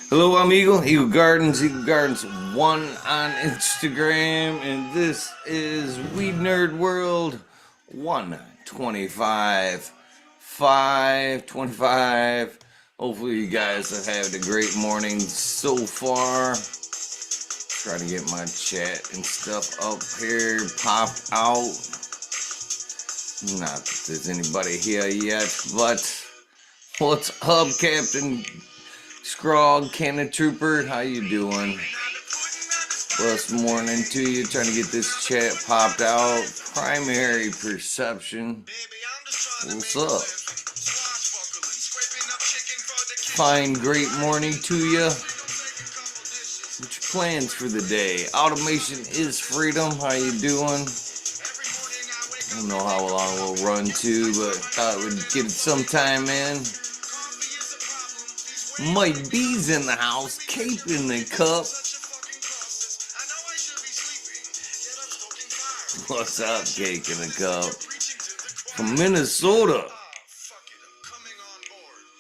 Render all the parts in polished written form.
Hello, I'm Eagle Gardens, Eagle Gardens 1 on Instagram, and this is WEedNerWorld 125, 525. Hopefully you guys have had a great morning so far. Trying to get my chat and stuff up here, popped out. Not that there's anybody here yet, but what's up, Captain Scrog, Cannon Trooper? How you doing? Blessed morning to you. Trying to get this chat popped out. Primary perception. What's up? Fine, great morning to you. What's your plans for the day? Automation is freedom. How you doing? I don't know how long we'll run to, but thought we'd get it sometime in. Mike B's in the house, cape in the cup. What's up, cake in the cup? From Minnesota.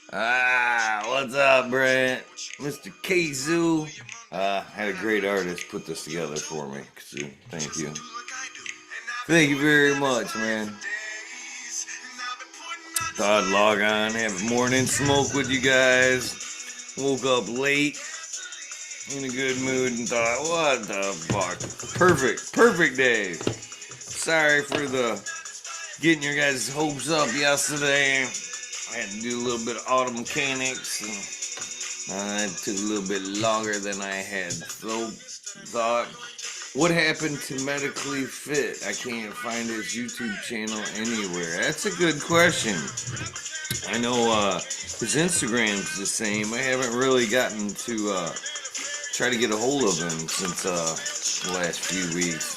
What's up, Brent? Mr. Kazoo. Had a great artist put this together for me. Thank you. Thank you very much, man. Thought I'd log on, have a morning smoke with you guys. Woke up late, in a good mood, and thought, what the fuck? Perfect day. Sorry for getting your guys' hopes up yesterday. I had to do a little bit of auto mechanics, and it took a little bit longer than I had thought. What happened to Medically Fit? I can't find his YouTube channel anywhere. That's a good question. I know his Instagram's the same. I haven't really gotten to try to get a hold of him since the last few weeks.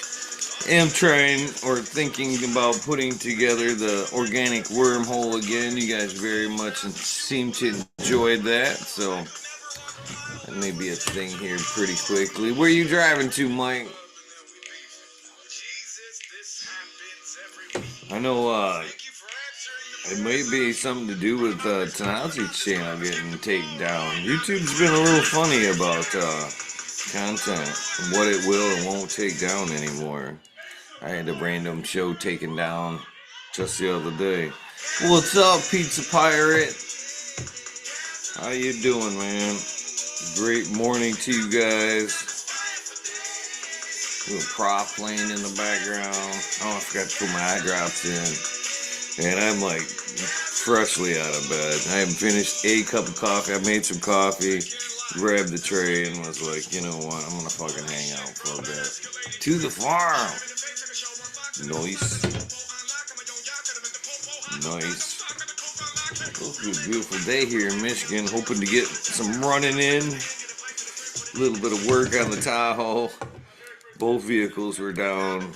I am trying or thinking about putting together the organic wormhole again. You guys very much seem to enjoy that, so that may be a thing here pretty quickly. Where are you driving to, Mike? I know it may be something to do with Tanazi's channel getting taken down. YouTube's been a little funny about content and what it will and won't take down anymore. I had a random show taken down just the other day. What's up, Pizza Pirate? How you doing, man? Great morning to you guys. Little prop playing in the background. Oh, I forgot to put my eye drops in. And I'm like freshly out of bed. I haven't finished a cup of coffee. I made some coffee, grabbed the tray, and was like, you know what? I'm gonna fucking hang out for a bit. To the farm. Nice. It's a beautiful day here in Michigan. Hoping to get some running in. A little bit of work on the Tahoe. Both vehicles were down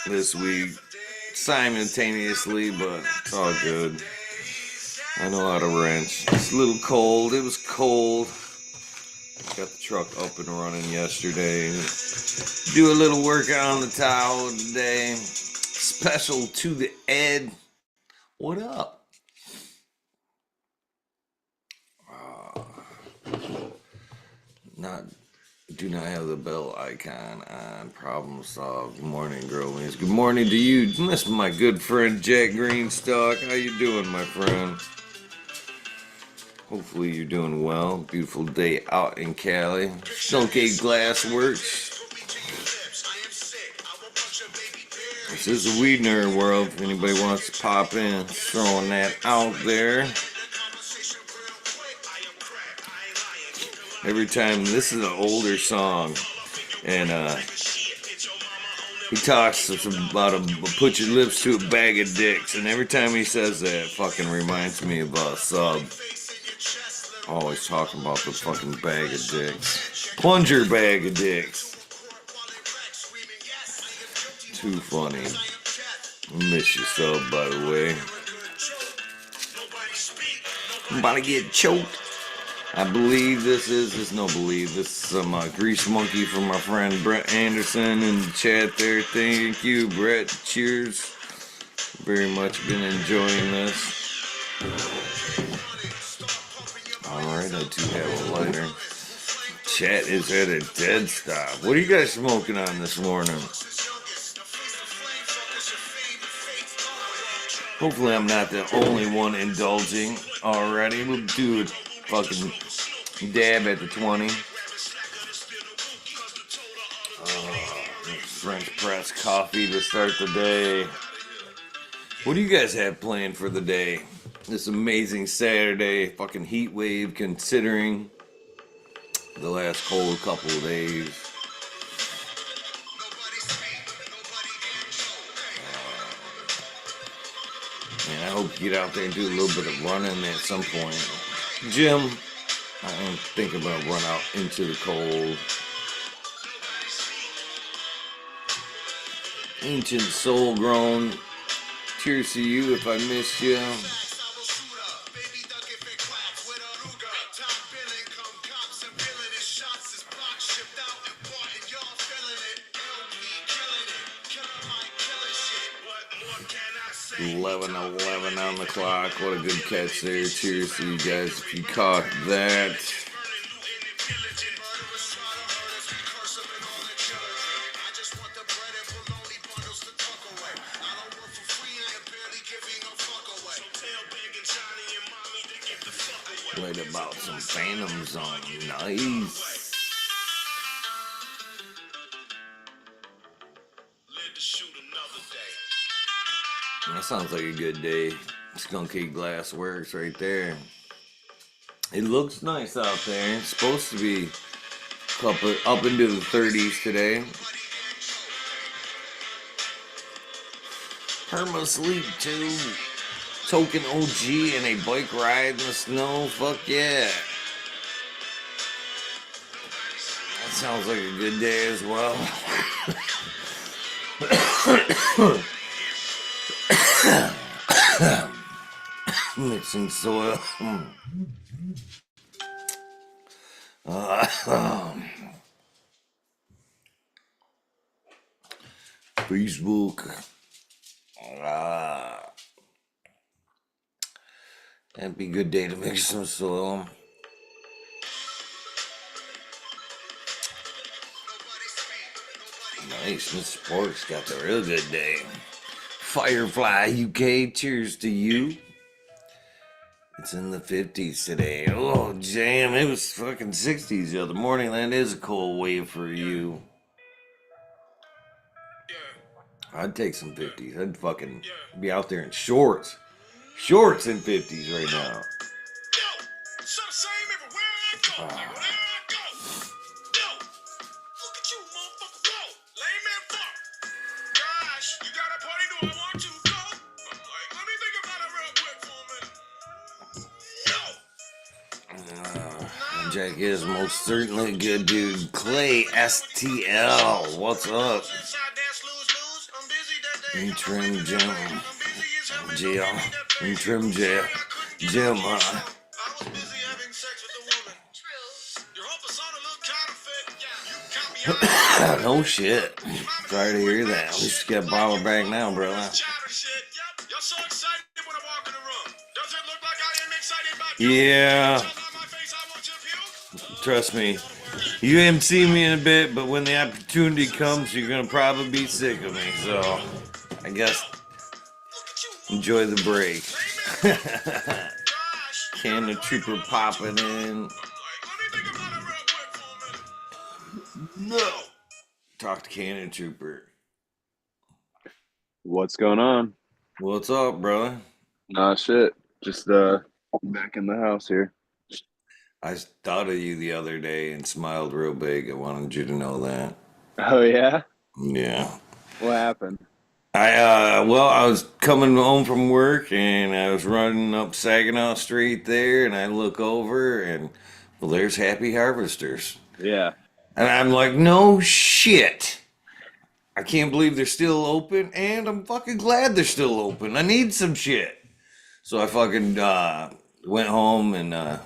this week simultaneously, but it's all good. I know how to wrench. It's a little cold. It was cold. Got the truck up and running yesterday. Do a little work on the Tahoe today. Special to the Ed. What up? Do not have the bell icon on. Problem solved. Good morning, Growlings. Good morning to you. This is my good friend Jack Greenstock. How you doing, my friend? Hopefully you're doing well. Beautiful day out in Cali. Stonecape Glassworks. This is the WEedNerWorld. If anybody wants to pop in, throwing that out there. Every time, this is an older song, and he talks about put your lips to a bag of dicks, and every time he says that, it fucking reminds me of Sub. Always talking about the fucking bag of dicks. Plunger bag of dicks. Too funny. I miss you, Sub, by the way. I'm about to get choked. I believe this is some Grease Monkey from my friend Brett Anderson in the chat there. Thank you, Brett. Cheers. Very much been enjoying this. Alright, I do have a lighter. chat is at a dead stop. What are you guys smoking on this morning? Hopefully I'm not the only one indulging already. We'll do a fucking dab at the 20. French press coffee to start the day. What do you guys have planned for the day? This amazing Saturday, fucking heat wave considering the last cold couple of days. And I hope you get out there and do a little bit of running at some point. Jim, I don't think I'm gonna run out into the cold. Ancient soul grown. Cheers to you if I missed you. Eleven on the clock. What a good catch there. Cheers to you guys if you caught that. Played about some Phantoms on. Nice. That sounds like a good day. Skunky Glass Works right there. It looks nice out there. It's supposed to be up into the 30s today. Perma sleep too. Token OG and a bike ride in the snow. Fuck yeah. That sounds like a good day as well. Mixing soil. Facebook. That'd be a good day to mix some soil. Nice, Mr. Pork's got the real good day. Firefly UK, cheers to you. It's in the 50s today. Oh, jam, it was fucking 60s the other morning. That is a cold wave for you. I'd take some 50s. I'd fucking be out there in shorts. Shorts in 50s right now. Jack is most certainly a good dude. Clay STL, what's up? Trim Jim. Trim Jim. Jim, no shit. Sorry to hear that. We should get a bottle back now, brother. Yeah. Trust me. You haven't seen me in a bit, but when the opportunity comes, you're going to probably be sick of me. So, I guess, enjoy the break. Can of Trooper popping in. No. Talk to Cannon Trooper. What's going on? What's up, brother? Nah, shit. Just back in the house here. I thought of you the other day and smiled real big. I wanted you to know that. Oh, yeah? Yeah. What happened? I was coming home from work and I was running up Saginaw Street there and I look over and, well, there's Happy Harvesters. Yeah. And I'm like, no shit. I can't believe they're still open and I'm fucking glad they're still open. I need some shit. So I fucking went home and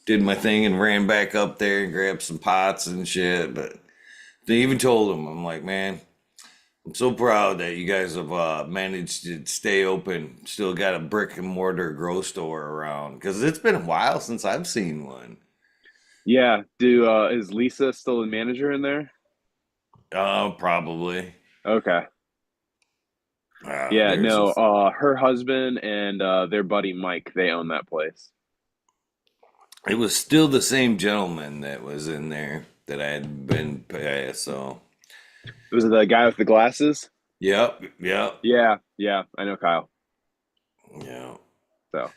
did my thing and ran back up there and grabbed some pots and shit. But they even told them, I'm like, man, I'm so proud that you guys have managed to stay open. Still got a brick and mortar grow store around. Because it's been a while since I've seen one. Yeah. Is Lisa still the manager in there? Probably. Okay. Yeah, There's a no, her husband and their buddy Mike, they own that place. It was still the same gentleman that was in there that I had been past. So, Was it the guy with the glasses? yep, yep, Yeah, yeah, I know Kyle. yeah. So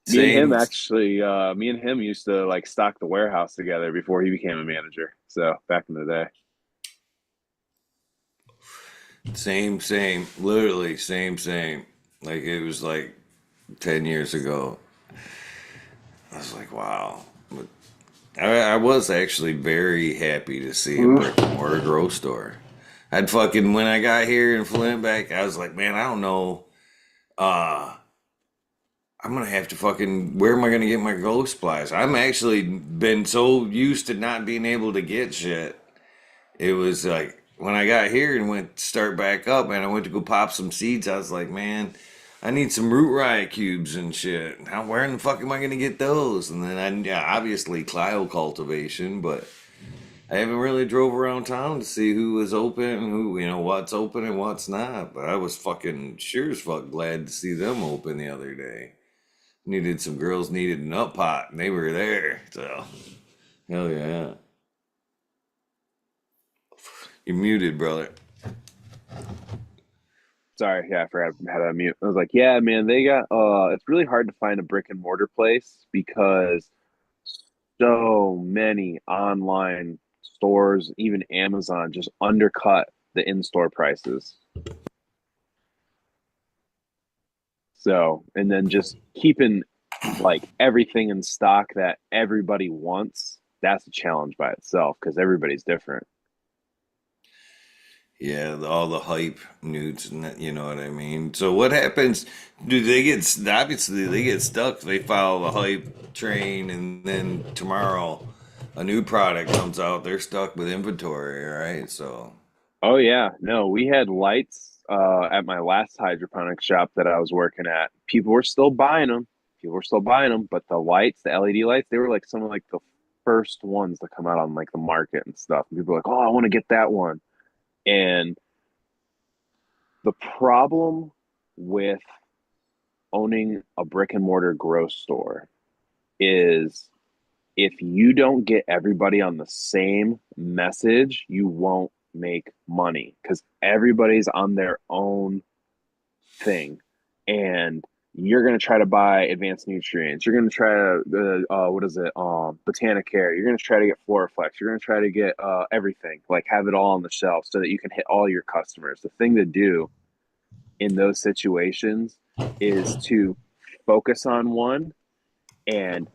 Same, me and him used to like stock the warehouse together before he became a manager. So back in the day. same. Literally, same. Like it was like 10 years ago. I was like, wow. But I was actually very happy to see a brick and mortar grocery store. I'd fucking when I got here in Flint back, I was like, man, I don't know. Uh, I'm gonna have to fucking. Where am I gonna get my glow supplies? I'm actually been so used to not being able to get shit. It was like when I got here and went to start back up, and I went to go pop some seeds. I was like, man, I need some root riot cubes and shit. How where in the fuck am I gonna get those? And then yeah, obviously Clio cultivation, but I haven't really drove around town to see who was open and who what's open and what's not. But I was fucking sure as fuck glad to see them open the other day. Needed an up pot, and they were there. So hell yeah. You're muted, brother. Sorry, yeah, I forgot how to mute. I was like, yeah, man, they got it's really hard to find a brick and mortar place because so many online stores, even Amazon, just undercut the in-store prices. So, and then just keeping like everything in stock that everybody wants, that's a challenge by itself because everybody's different. Yeah, all the hype nudes, and you know what I mean. So what happens? Do they get obviously they get stuck? They follow the hype train, and then tomorrow a new product comes out. They're stuck with inventory, right? So Oh yeah, no, we had lights at my last hydroponic shop that I was working at. People were still buying them. People were still buying them, but the lights, the LED lights, they were like some of like the first ones to come out on like the market and stuff. And people were like, "Oh, I want to get that one." And the problem with owning a brick and mortar grow store is if you don't get everybody on the same message, you won't make money because everybody's on their own thing. And you're going to try to buy advanced nutrients. You're going to try to, what is it? Botanicare. You're going to try to get Floraflex. You're going to try to get everything, like have it all on the shelf so that you can hit all your customers. The thing to do in those situations is to focus on one and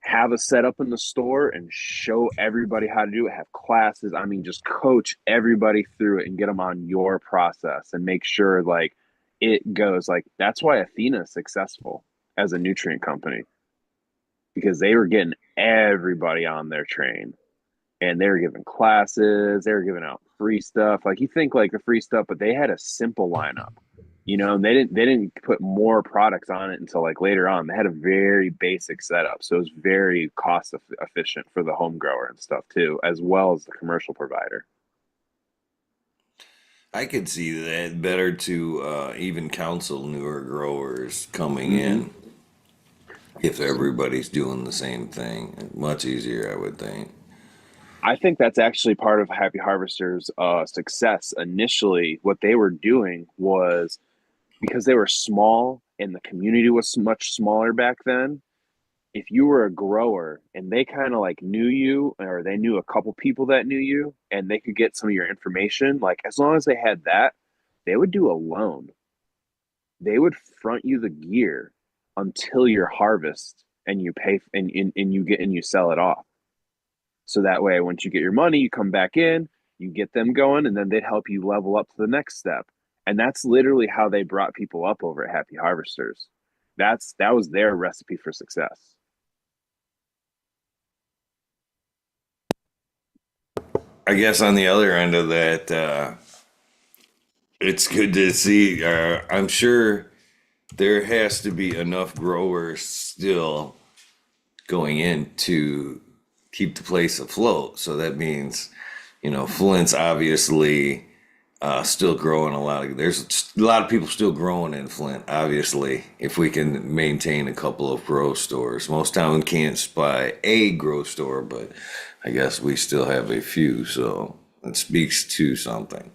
have a setup in the store and show everybody how to do it, have classes. I mean, just coach everybody through it and get them on your process and make sure like it goes like that's why Athena is successful as a nutrient company because they were getting everybody on their train and they were giving classes, they were giving out free stuff. Like you think like the free stuff, but they had a simple lineup, and they didn't put more products on it until like later on. They had a very basic setup, so it was very cost efficient for the home grower and stuff too, as well as the commercial provider. I could see that better to even counsel newer growers coming Mm-hmm. in if everybody's doing the same thing. Much easier, I would think. I think that's actually part of Happy Harvester's success. Initially, what they were doing was because they were small and the community was much smaller back then. If you were a grower and they kind of like knew you or they knew a couple people that knew you and they could get some of your information, like as long as they had that, they would do a loan. They would front you the gear until your harvest and you pay and you get and you sell it off. So that way, once you get your money, you come back in, you get them going, and then they'd help you level up to the next step. And that's literally how they brought people up over at Happy Harvesters. That was their recipe for success. I guess on the other end of that, it's good to see. I'm sure there has to be enough growers still going into keep the place afloat. So that means, Flint's obviously still growing a lot of. There's a lot of people still growing in Flint. Obviously, if we can maintain a couple of grow stores, most town can't supply a grow store, but I guess we still have a few. So it speaks to something.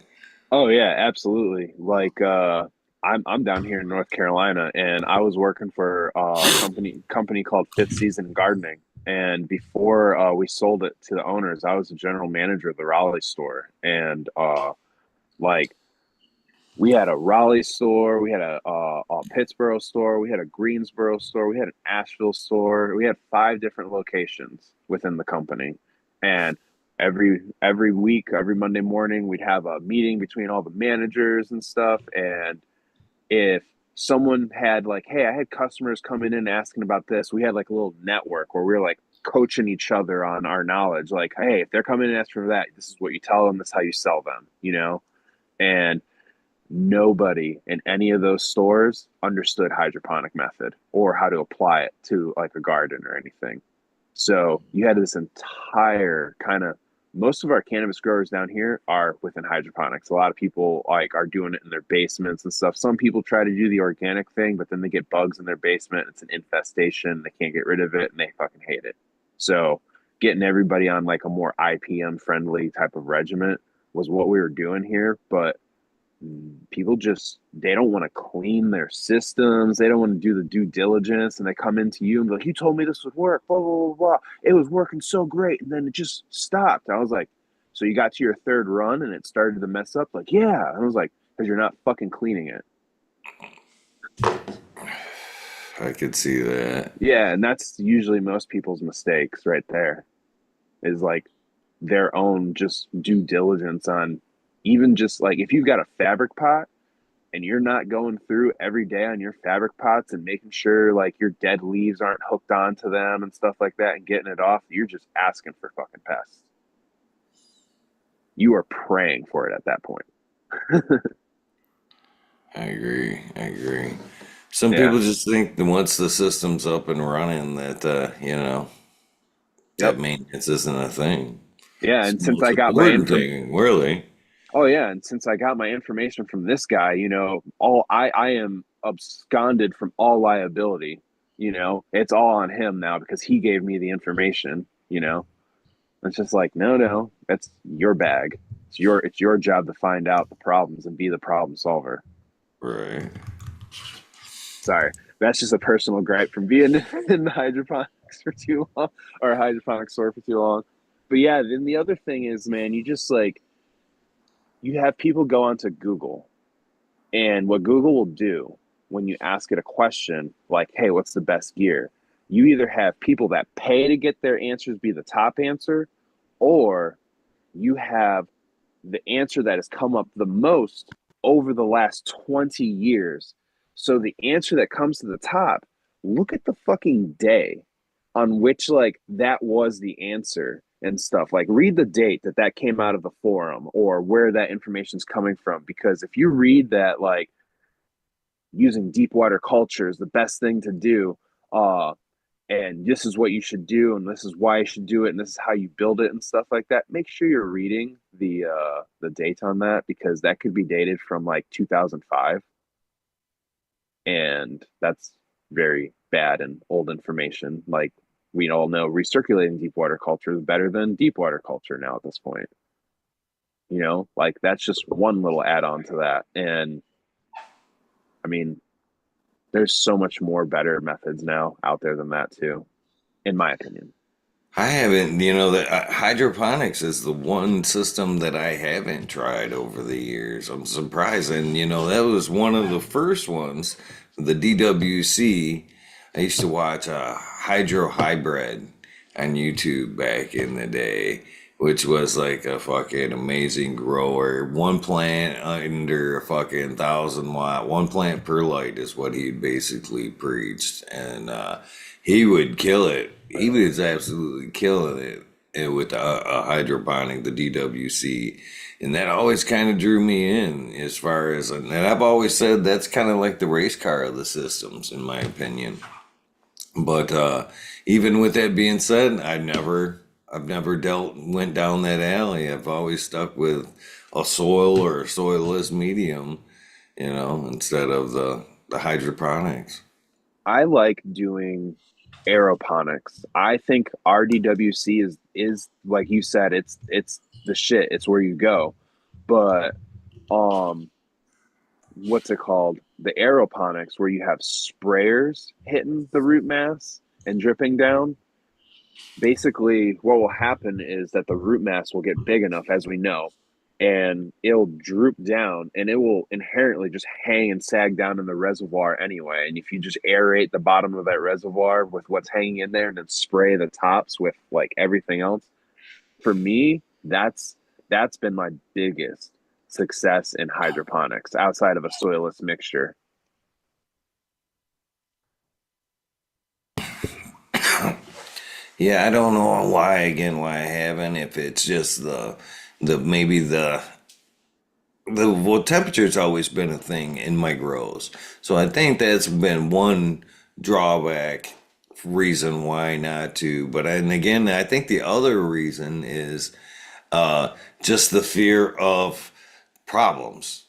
Oh yeah, absolutely. Like I'm down here in North Carolina and I was working for a company called Fifth Season Gardening. And before we sold it to the owners, I was the general manager of the Raleigh store. And like we had a Raleigh store, we had a Pittsburgh store, we had a Greensboro store, we had an Asheville store. We had 5 different locations within the company, and every week, every Monday morning, we'd have a meeting between all the managers and stuff. And if someone had like, hey, I had customers coming in asking about this, we had like a little network where we were like coaching each other on our knowledge. Like, hey, if they're coming in asking for that, this is what you tell them. This is how you sell them. And nobody in any of those stores understood hydroponic method or how to apply it to like a garden or anything. So you had this entire kind of most of our cannabis growers down here are within hydroponics. A lot of people like are doing it in their basements and stuff. Some people try to do the organic thing, but then they get bugs in their basement. It's an infestation. They can't get rid of it and they fucking hate it. So getting everybody on like a more IPM friendly type of regimen was what we were doing here. But people just they don't want to clean their systems, they don't want to do the due diligence, and they come into you and be like, you told me this would work, blah blah blah blah, it was working so great, and then it just stopped. I was like, so you got to your third run and it started to mess up? Like, yeah. I was like, because you're not fucking cleaning it. I could see that. Yeah, and that's usually most people's mistakes right there, is like their own just due diligence on, even just like if you've got a fabric pot and you're not going through every day on your fabric pots and making sure like your dead leaves aren't hooked onto them and stuff like that and getting it off, you're just asking for fucking pests. You are praying for it at that point. I agree. I agree. Some Yeah. people just think that once the system's up and running, that Yep. that maintenance isn't a thing. Yeah. It's And the since most I got my important info, thing, really. oh yeah, and since I got my information from this guy, all I am absconded from all liability. It's all on him now because he gave me the information. It's just like, no, no, that's your bag. It's your job to find out the problems and be the problem solver. Right. Sorry, that's just a personal gripe from being in the hydroponics for too long, or hydroponic store for too long. But yeah, then the other thing is, man, you just like you have people go onto Google, and what Google will do when you ask it a question like, "Hey, what's the best gear?" You either have people that pay to get their answers be the top answer, or you have the answer that has come up the most over the last 20 years. So the answer that comes to the top, look at the fucking day on which like that was the answer and stuff. Like read the date that came out of the forum or where that information is coming from, because if you read that like using deep water culture is the best thing to do, and this is what you should do and this is why you should do it and this is how you build it and stuff like that, make sure you're reading the date on that, because that could be dated from like 2005, and that's very bad and old information. Like we all know recirculating deep water culture is better than deep water culture now at this point. Like that's just one little add-on to that. And I mean, there's so much more better methods now out there than that too, in my opinion. I haven't, the hydroponics is the one system that I haven't tried over the years. I'm surprised. And, that was one of the first ones, the DWC. I used to watch Hydro Hybrid on YouTube back in the day, which was like a fucking amazing grower. One plant under a fucking 1,000 watt, one plant per light is what he basically preached. And he would kill it. He was absolutely killing it with a hydroponic, the DWC. And that always kind of drew me in as far as, and I've always said that's kind of like the race car of the systems, in my opinion. But even with that being said, I never I've never went down that alley. I've always stuck with a soil or a soilless medium, instead of the hydroponics. I like doing aeroponics. I think RDWC is like you said, it's the shit. It's where you go. But um what's it called? The aeroponics where you have sprayers hitting the root mass and dripping down. Basically, what will happen is that the root mass will get big enough, as we know, and it'll droop down and it will inherently just hang and sag down in the reservoir anyway. And if you just aerate the bottom of that reservoir with what's hanging in there and then spray the tops with like everything else, for me, that's been my biggest success in hydroponics outside of a soilless mixture. Yeah, I don't know why I haven't. If it's just maybe well, temperature's always been a thing in my grows. So I think that's been one drawback reason why not to. And again, I think the other reason is just the fear of problems.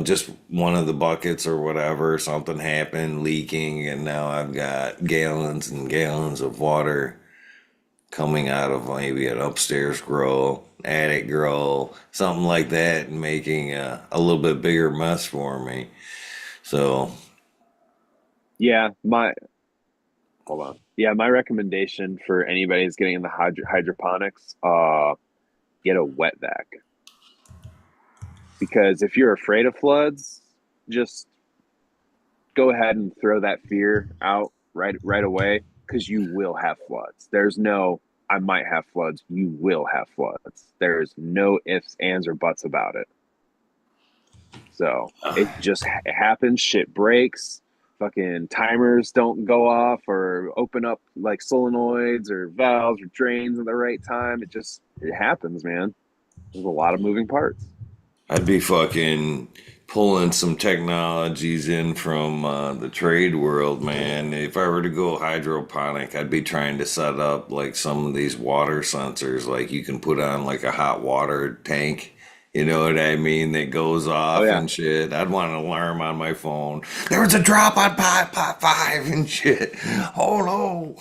Just one of the buckets or whatever, something happened, leaking, and now I've got gallons and gallons of water coming out of maybe an upstairs grow, attic grow, something like that, and making a little bit bigger mess for me. So, Yeah, my hold on. Yeah, my recommendation for anybody who's getting in the hydroponics, get a wet vac. Because if you're afraid of floods, just go ahead and throw that fear out right away because you will have floods. There's no I might have floods. You will have floods. There's no ifs, ands, or buts about it. So it just it happens. Shit breaks. Fucking timers don't go off or open up like solenoids or valves or drains at the right time. It happens, man. There's a lot of moving parts. I'd be fucking pulling some technologies in from the trade world, man. If I were to go hydroponic, I'd be trying to set up like some of these water sensors, like you can put on like a hot water tank. You know what I mean? That goes Oh off yeah, and shit. I'd want an alarm on my phone. There was a drop on pot five and shit. Oh no.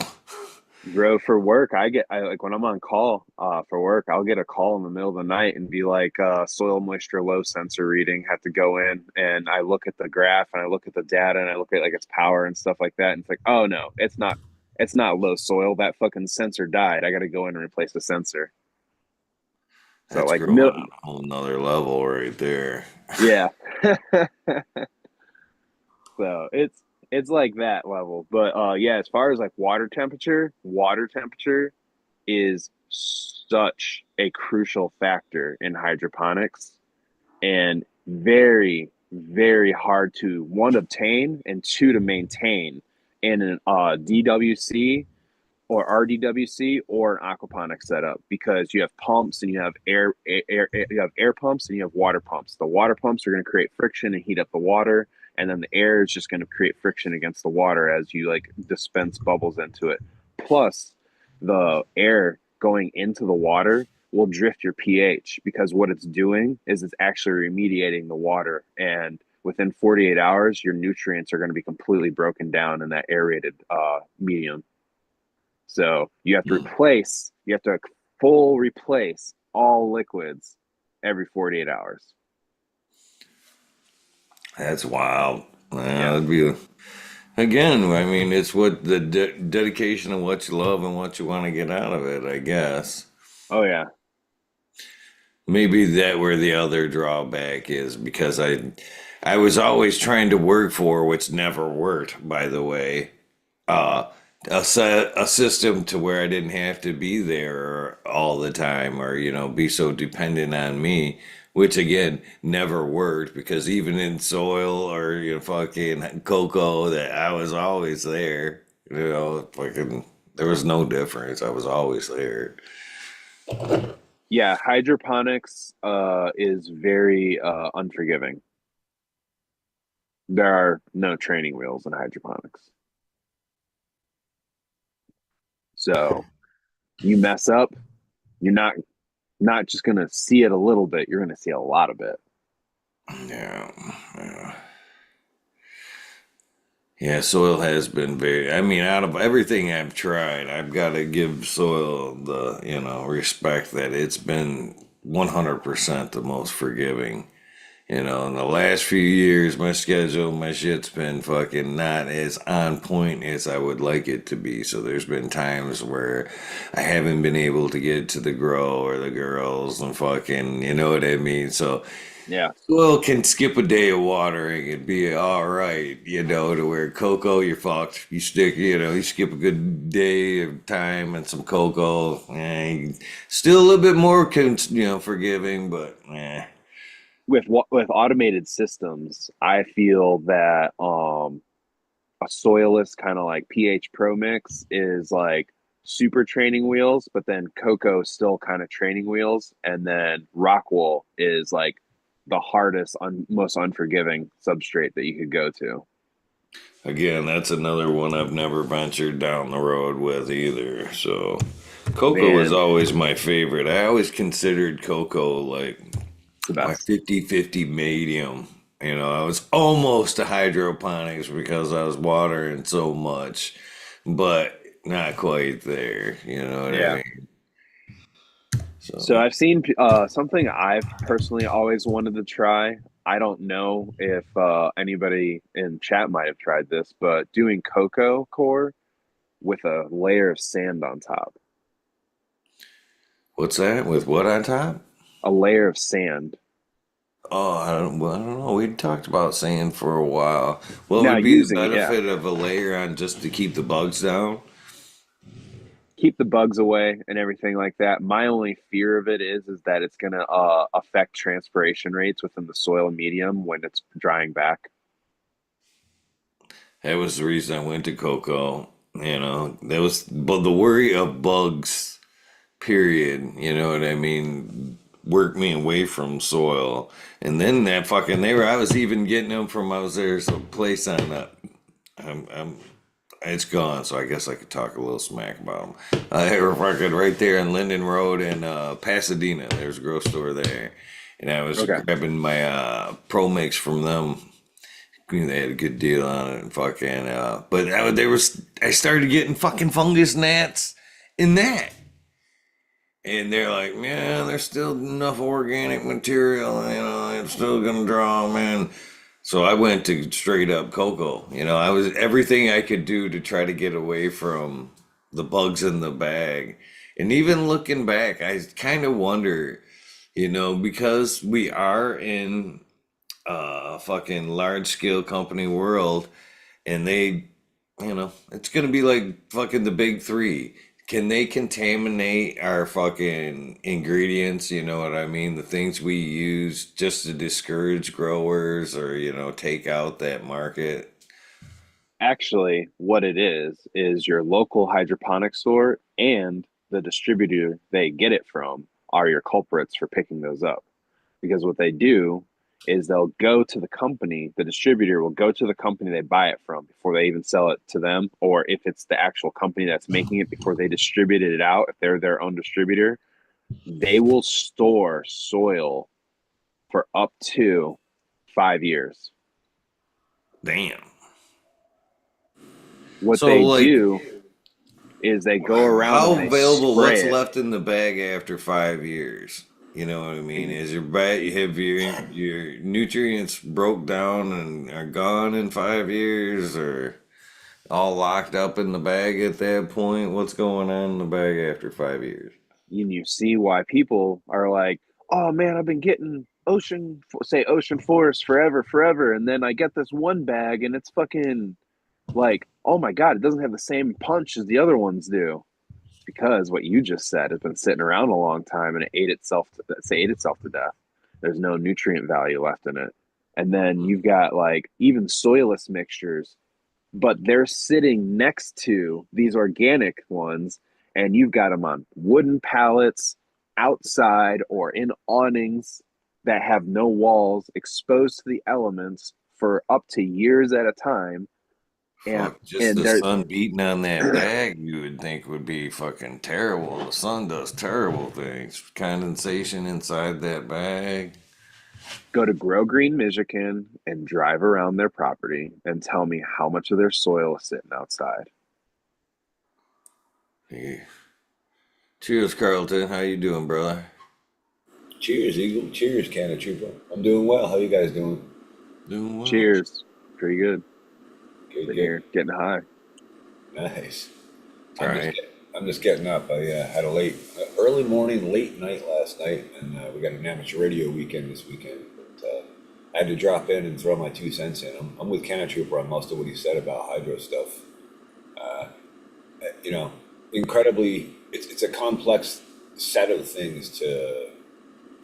bro. For work, I like when I'm on call for work, I'll get a call in the middle of the night and be like soil moisture low sensor reading. Have to go in and I look at the graph and I look at the data and I look at like its power and stuff like that. And it's like, oh no, it's not low soil. That fucking sensor died. I got to go in and replace the sensor. So That's like growing on a whole nother level right there. yeah. So it's like that level. But yeah, as far as like water temperature is such a crucial factor in hydroponics and very, very hard to one obtain and two to maintain in an DWC or RDWC or an aquaponic setup because you have pumps and you have you have air pumps and you have water pumps. The water pumps are going to create friction and heat up the water, and then the air is just going to create friction against the water as you like dispense bubbles into it. Plus, the air going into the water will drift your pH because what it's doing is it's actually remediating the water and within 48 hours your nutrients are going to be completely broken down in that aerated medium. So you have to full replace all liquids every 48 hours. That's wild. Yeah. That'd be again. I mean, it's what the dedication of what you love and what you want to get out of it. I guess Oh, yeah. maybe that where the other drawback is because I was always trying to work for which never worked. By the way, uh, a system to where I didn't have to be there all the time or, be so dependent on me, which again never worked because even in soil or, fucking cocoa that I was always there, fucking, there was no difference. I was always there. Yeah. Hydroponics is very unforgiving. There are no training wheels in hydroponics. So You mess up, you're not just gonna see it a little bit, you're gonna see a lot of it. Yeah, yeah. Yeah, soil has been very, I mean, out of everything I've tried, I've got to give soil the, respect that it's been 100% the most forgiving. In the last few years, my schedule, my shit's been fucking not as on point as I would like it to be. So there's been times where I haven't been able to get to the grow or the girls and fucking, you know what I mean? So Yeah. well, can skip a day of watering and be all right, to where cocoa, you're fucked. You stick, you skip a good day of time and some cocoa. Still a little bit more, forgiving, but With automated systems, I feel that a soilless kind of like pH Pro mix is like super training wheels, but then cocoa still kind of training wheels, and then rock wool is like the hardest, most unforgiving substrate that you could go to. again, that's another one I've never ventured down the road with either. So, cocoa was Man, always my favorite. I always considered cocoa like the my best. 50-50 medium. I was almost to hydroponics because I was watering so much, but not quite there. You know what I Yeah. mean? So So, I've seen something I've personally always wanted to try. I don't know if anybody in chat might have tried this, but doing cocoa core with a layer of sand on top. what's that? With what on top? A layer of sand. Oh, I don't know. We talked about sand for a while. What Now would be the using it, yeah. benefit of a layer on just to keep the bugs down? Keep the bugs away and everything like that. My only fear of it is that it's going to affect transpiration rates within the soil medium when it's drying back. That was the reason I went to cocoa. That was but the worry of bugs, period. You know what I mean? Worked me away from soil. And then that fucking I was even getting them from, I was there's a place on I'm it's gone, so I guess I could talk a little smack about them. They were fucking right there on Linden Road in Pasadena. There's a grocery store there. And I was Okay. grabbing my Pro Mix from them. They had a good deal on it and fucking but I started getting fucking fungus gnats in that. And they're like, yeah, there's still enough organic material, it's still gonna draw them in. So I went to straight up cocoa. I was everything I could do to try to get away from the bugs in the bag. And even looking back, I kind of wonder, because we are in a fucking large scale company world, and it's gonna be like fucking the big three. Can they contaminate our fucking ingredients? You know what I mean? The things we use just to discourage growers or, take out that market. Actually, what it is your local hydroponic store and the distributor they get it from are your culprits for picking those up. Because what they do is they'll go to the company, the distributor will go to the company they buy it from before they even sell it to them, or if it's the actual company that's making it before they distribute it out, if they're their own distributor, they will store soil for up to 5 years. Damn. What So, they like, do is they go around how and they available? What's spray it. left in the bag after 5 years? You know what I mean? Is your bag have your nutrients broke down and are gone in 5 years, or all locked up in the bag at that point? What's going on in the bag after 5 years? You see why people are like, "Oh man, I've been getting ocean forest forever, and then I get this one bag and it's fucking like, oh my god, it doesn't have the same punch as the other ones do." Because what you just said has been sitting around a long time and ate itself to death. There's no nutrient value left in it. And then you've got like even soilless mixtures, but they're sitting next to these organic ones, and you've got them on wooden pallets outside or in awnings that have no walls, exposed to the elements for up to years at a time. and Fuck, just and the there sun beating on that bag, you would think would be fucking terrible. The sun does terrible things. Condensation inside that bag. go to Grow Green, Michigan, and drive around their property and tell me how much of their soil is sitting outside. Yeah. Cheers, Carlton. How you doing, brother? Cheers, Eagle. Cheers, Canna Trooper. I'm doing well. How you guys doing? Doing well. Cheers. Pretty good. Good, Sitting good. here getting high. Nice. All right. I'm just getting up. I had a early morning, late night last night, and we got an amateur radio weekend this weekend. But I had to drop in and throw my 2 cents in. I'm with Canna Trooper on most of what he said about hydro stuff. Uh, you know, incredibly, it's a complex set of things to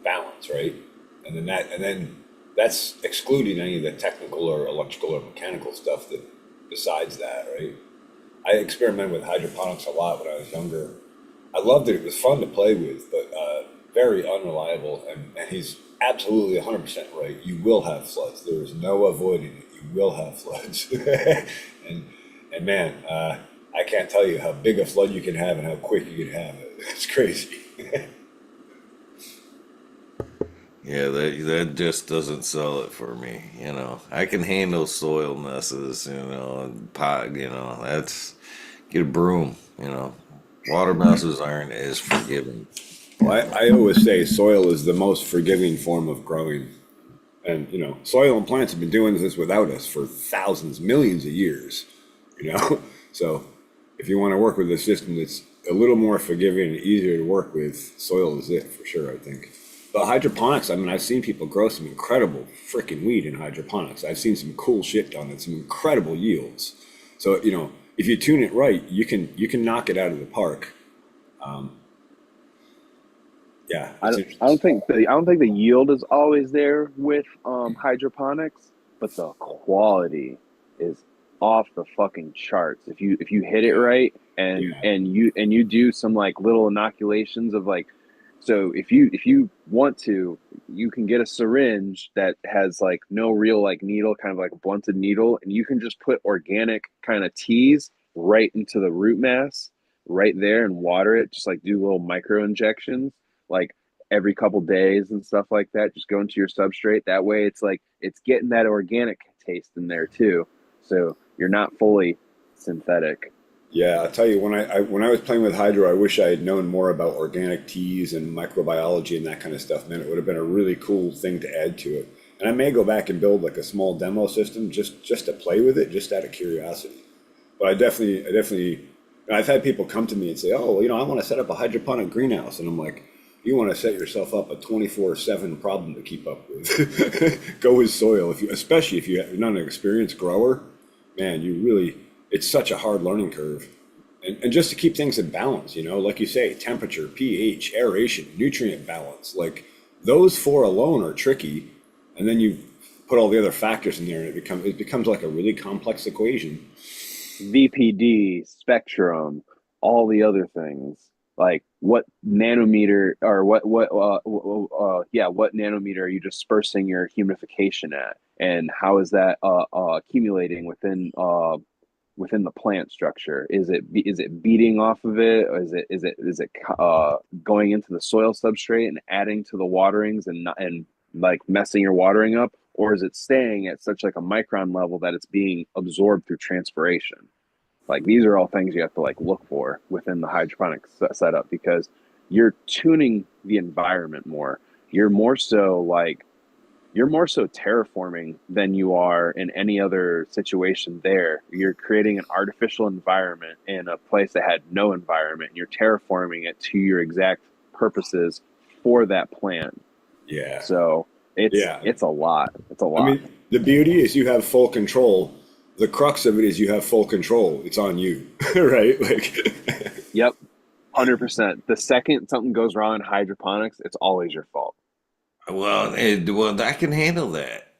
balance, right? And then that's excluding any of the technical or electrical or mechanical stuff that besides that, right? I experimented with hydroponics a lot when I was younger. I loved it. It was fun to play with, but very unreliable. And he's absolutely 100% right. You will have floods. There is no avoiding it. You will have floods. and man, I can't tell you how big a flood you can have and how quick you can have it. It's crazy. Yeah, that just doesn't sell it for me. I can handle soil messes. And pot. That's get a broom. Water messes aren't as forgiving. Well, I always say soil is the most forgiving form of growing. And, soil and plants have been doing this without us for thousands, millions of years, you know? So if you want to work with a system that's a little more forgiving and easier to work with, soil is it for sure, I think. But hydroponics, I mean, I've seen people grow some incredible freaking weed in hydroponics. I've seen some cool shit done and some incredible yields. So, if you tune it right, you can knock it out of the park. Um, yeah, I it's don't, I don't interesting. think the I don't think the yield is always there with hydroponics, but the quality is off the fucking charts. If you hit it Yeah, right and yeah. and you do some like little inoculations of like, so if you want to, you can get a syringe that has like no real like needle, kind of like a blunted needle, and you can just put organic kind of teas right into the root mass right there and water it, just like do little micro injections like every couple days and stuff like that. Just go into your substrate. That way it's like it's getting that organic taste in there too. So you're not fully synthetic. Yeah, I'll tell you, when I was playing with hydro, I wish I had known more about organic teas and microbiology and that kind of stuff. Man, it would have been a really cool thing to add to it. And I may go back and build like a small demo system just to play with it, just out of curiosity. But I've had people come to me and say, "Oh, well, I want to set up a hydroponic greenhouse," and I'm like, "You want to set yourself up a 24/7 problem to keep up with. Go with soil, especially if you're not an experienced grower, man. It's such a hard learning curve, and just to keep things in balance, like you say, temperature, pH, aeration, nutrient balance, like those four alone are tricky, and then you put all the other factors in there, and it becomes like a really complex equation. VPD, spectrum, all the other things. Like what nanometer or what nanometer are you dispersing your humidification at, and how is that accumulating within the plant structure? Is it beating off of it, or is it going into the soil substrate and adding to the waterings and like messing your watering up, or is it staying at such like a micron level that it's being absorbed through transpiration? Like these are all things you have to like look for within the hydroponic setup, because you're tuning the environment more. You're more so like you're more so terraforming than you are in any other situation there. You're creating an artificial environment in a place that had no environment. You're terraforming it to your exact purposes for that plant. Yeah, So it's yeah. it's a lot. It's a I lot. mean, the beauty is you have full control. The crux of it is you have full control. It's on you, right? Like, Yep. 100%. The second something goes wrong in hydroponics, it's always your fault. Well, I can handle that.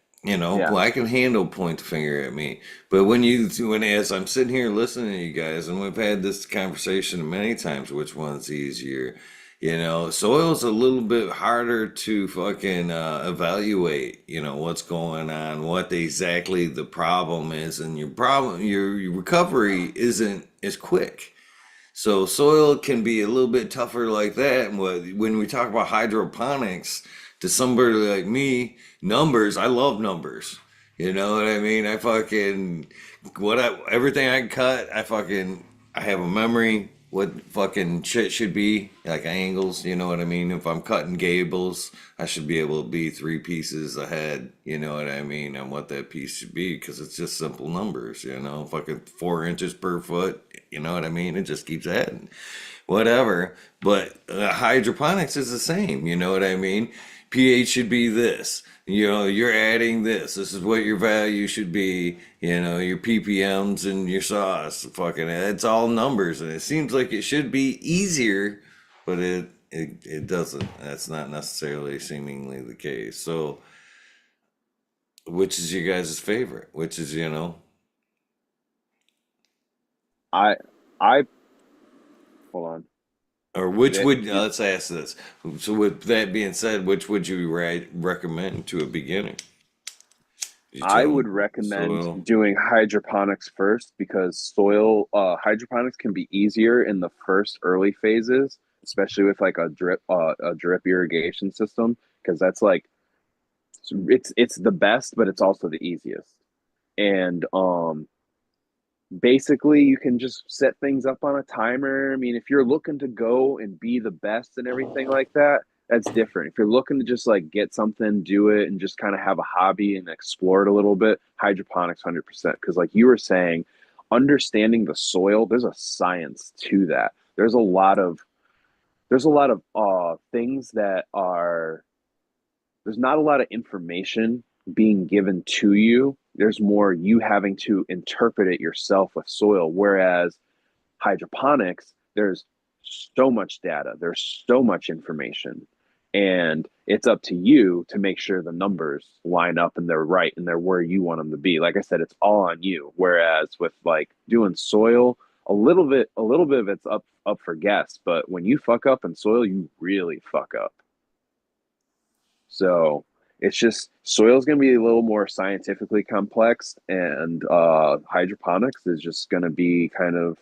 Yeah. Well, I can handle point the finger at me. But when as I'm sitting here listening to you guys, and we've had this conversation many times, which one's easier? Soil's a little bit harder to fucking evaluate, what's going on, what exactly the problem is, and your recovery isn't as quick. So soil can be a little bit tougher like that. And when we talk about hydroponics, to somebody like me, numbers, I love numbers. You know what I mean? I fucking everything I cut, I have a memory what fucking shit should be, like angles, you know what I mean? If I'm cutting gables, I should be able to be 3 pieces ahead, you know what I mean, on what that piece should be, because it's just simple numbers, fucking 4 inches per foot, you know what I mean? It just keeps adding. Whatever. But hydroponics is the same, you know what I mean? pH should be this. You're adding this. This is what your value should be. Your ppms and your sauce. Fucking, it's all numbers, and it seems like it should be easier, but it doesn't. That's not necessarily seemingly the case. So, which is your guys' favorite? Which is, I I hold on. or which That would, let's ask this. So, with that being said, which would you recommend to a beginner? You I tell would them recommend soil. doing hydroponics first because soil hydroponics can be easier in the first early phases, especially with like a drip irrigation system, because that's like it's the best, but it's also the easiest. And basically you can just set things up on a timer. I mean, if you're looking to go and be the best and everything like that, that's different. If you're looking to just like get something, do it, and just kind of have a hobby and explore it a little bit, hydroponics 100%. Because like you were saying, understanding the soil, there's a science to that. There's a lot of things that are there's not a lot of information being given to you. There's more you having to interpret it yourself with soil. Whereas hydroponics, there's so much data, there's so much information, and it's up to you to make sure the numbers line up and they're right and they're where you want them to be. Like I said, it's all on you. Whereas with like doing soil, a little bit of it's up for guess, but when you fuck up in soil, you really fuck up. So it's just soil is going to be a little more scientifically complex, and hydroponics is just going to be kind of,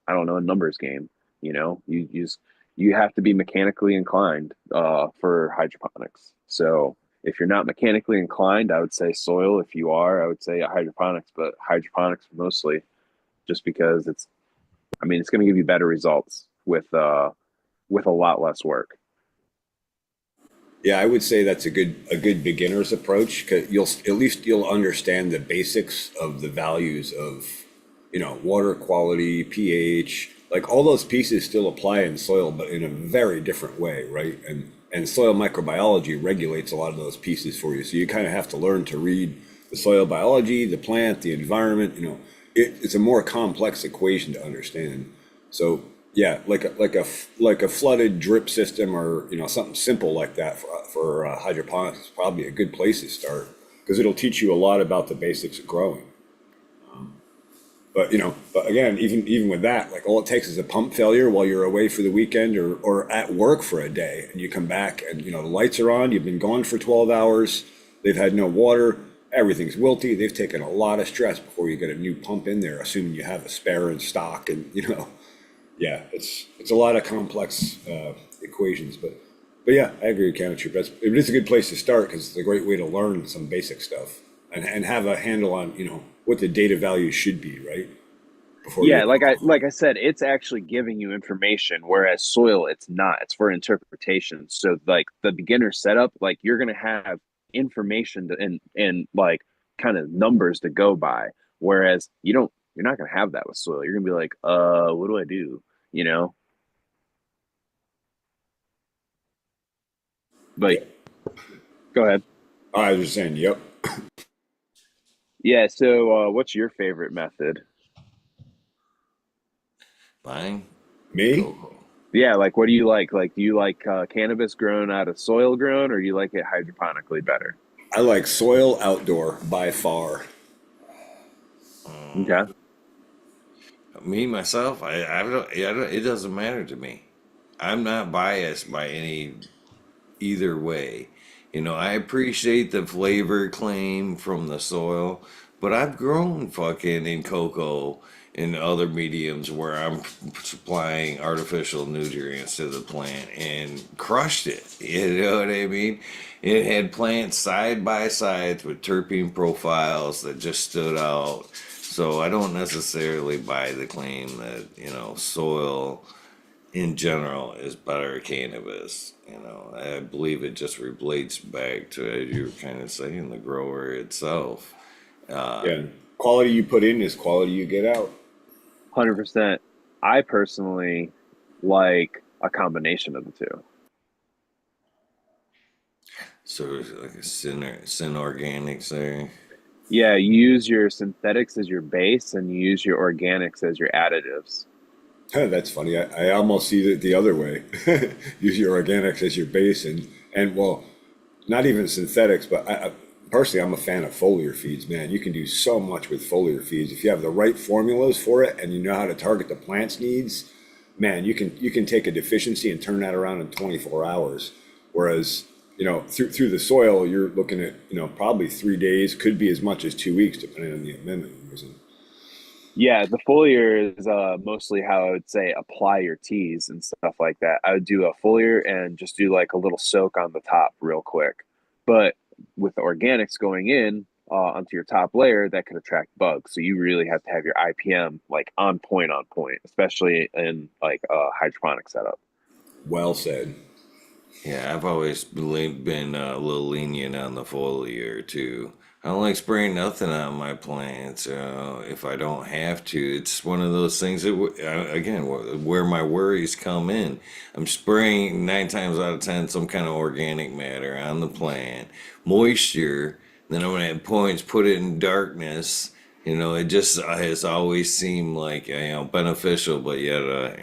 I don't know, a numbers game. You have to be mechanically inclined for hydroponics. So if you're not mechanically inclined, I would say soil. If you are, I would say hydroponics. But hydroponics mostly, just because I mean, it's going to give you better results with a lot less work. Yeah, I would say that's a good beginner's approach because you'll understand the basics of the values of water quality, pH, like all those pieces still apply in soil, but in a very different way, right? And soil microbiology regulates a lot of those pieces for you. So you kind of have to learn to read the soil biology, the plant, the environment. It's a more complex equation to understand. So yeah, like a flooded drip system, or something simple like that for hydroponics is probably a good place to start because it'll teach you a lot about the basics of growing. But again, even with that, like all it takes is a pump failure while you're away for the weekend or at work for a day, and you come back and the lights are on. You've been gone for 12 hours. They've had no water. Everything's wilty. They've taken a lot of stress before you get a new pump in there, assuming you have a spare in stock. And yeah, it's a lot of complex equations. But yeah, I agree with Counter. It is a good place to start because it's a great way to learn some basic stuff and have a handle on what the data value should be, right? Before you Yeah, like I said, it's actually giving you information, whereas soil, it's not. It's for interpretation. So like the beginner setup, like you're gonna have information and like kind of numbers to go by. Whereas you're not gonna have that with soil. You're gonna be like, what do I do? You know? But yeah. go ahead. I was just saying, yep. Yeah, so what's your favorite method? Buying. Me, Go. Yeah, like what do you like? Like do you like cannabis grown out of soil grown, or do you like it hydroponically better? I like soil outdoor by far. Okay. Me myself, I don't. It doesn't matter to me. I'm not biased by any either way. I appreciate the flavor claim from the soil, but I've grown fucking in cocoa and other mediums where I'm supplying artificial nutrients to the plant and crushed it. You know what I mean? It had plants side by sides with terpene profiles that just stood out. So I don't necessarily buy the claim that, soil in general is better cannabis. I believe it just relates back to, as you were kind of saying, the grower itself. Yeah. Quality you put in is quality you get out. 100%. I personally like a combination of the two. So it's like a sin organics there. Yeah, you use your synthetics as your base and you use your organics as your additives. That's funny. I almost see it the other way. Use your organics as your base, and well, not even synthetics, but personally, I'm a fan of foliar feeds. Man, you can do so much with foliar feeds if you have the right formulas for it and you know how to target the plant's needs. Man, you can take a deficiency and turn that around in 24 hours. Whereas, through the soil, you're looking at probably 3 days, could be as much as 2 weeks, depending on the amendment you're using. Yeah, the foliar is mostly how I would say apply your teas and stuff like that. I would do a foliar and just do like a little soak on the top real quick. But with the organics going in onto your top layer, that could attract bugs. So you really have to have your IPM like on point, especially in like a hydroponic setup. Well said. Yeah, I've always been a little lenient on the foliar too. I don't like spraying nothing on my plants if I don't have to. It's one of those things that, again, where my worries come in. I'm spraying 9 times out of 10 some kind of organic matter on the plant, moisture. Then I'm gonna have points put it in darkness. It just has always seemed like beneficial, but yet it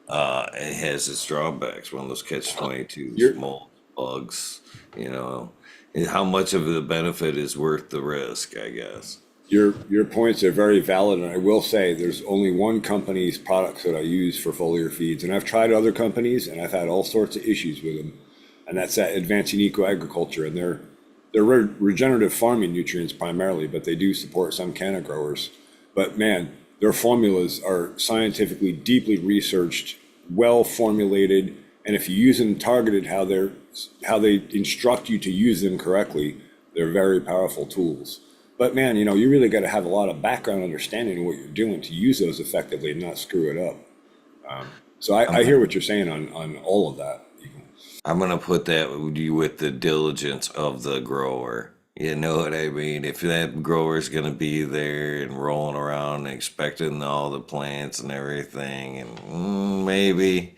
has its drawbacks. One of those catch 22s, You're mold, bugs, you know. And how much of the benefit is worth the risk, I guess. your points are very valid, and I will say there's only one company's products that I use for foliar feeds, and I've tried other companies, and I've had all sorts of issues with them, and that's that Advancing Eco Agriculture, and they're regenerative farming nutrients primarily, but they do support some canna growers. But man, their formulas are scientifically deeply researched, well formulated, and if you use them targeted how they instruct you to use them correctly, they're very powerful tools. But man, you really got to have a lot of background understanding of what you're doing to use those effectively and not screw it up. So I I'm hear what you're saying on all of that. I'm gonna put that with the diligence of the grower. You know what I mean? If that grower's gonna be there and rolling around expecting all the plants and everything, and maybe,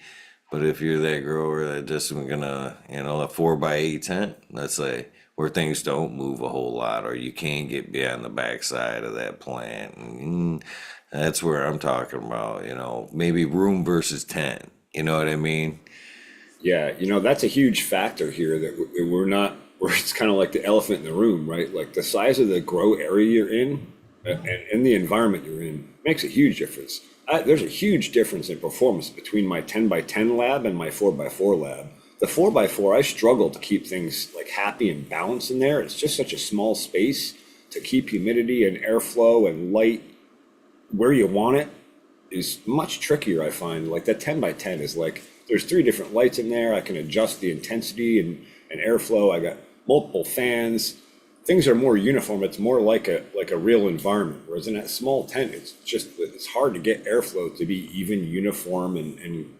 but if you're that grower that just gonna, a 4x8 tent, let's say, where things don't move a whole lot, or you can't get beyond the backside of that plant, and that's where I'm talking about. Maybe room versus tent. You know what I mean? Yeah, that's a huge factor here that we're not, where it's kind of like the elephant in the room, right? Like the size of the grow area you're in and in the environment you're in makes a huge difference. There's a huge difference in performance between my 10 by 10 lab and my 4 by 4 lab. The 4 by 4, I struggle to keep things like happy and balanced in there. It's just such a small space to keep humidity and airflow and light where you want it is much trickier, I find. Like that 10 by 10 is like, there's 3 different lights in there. I can adjust the intensity and airflow. I got multiple fans. Things are more uniform. It's more like a real environment. Whereas in that small tent, it's hard to get airflow to be even uniform and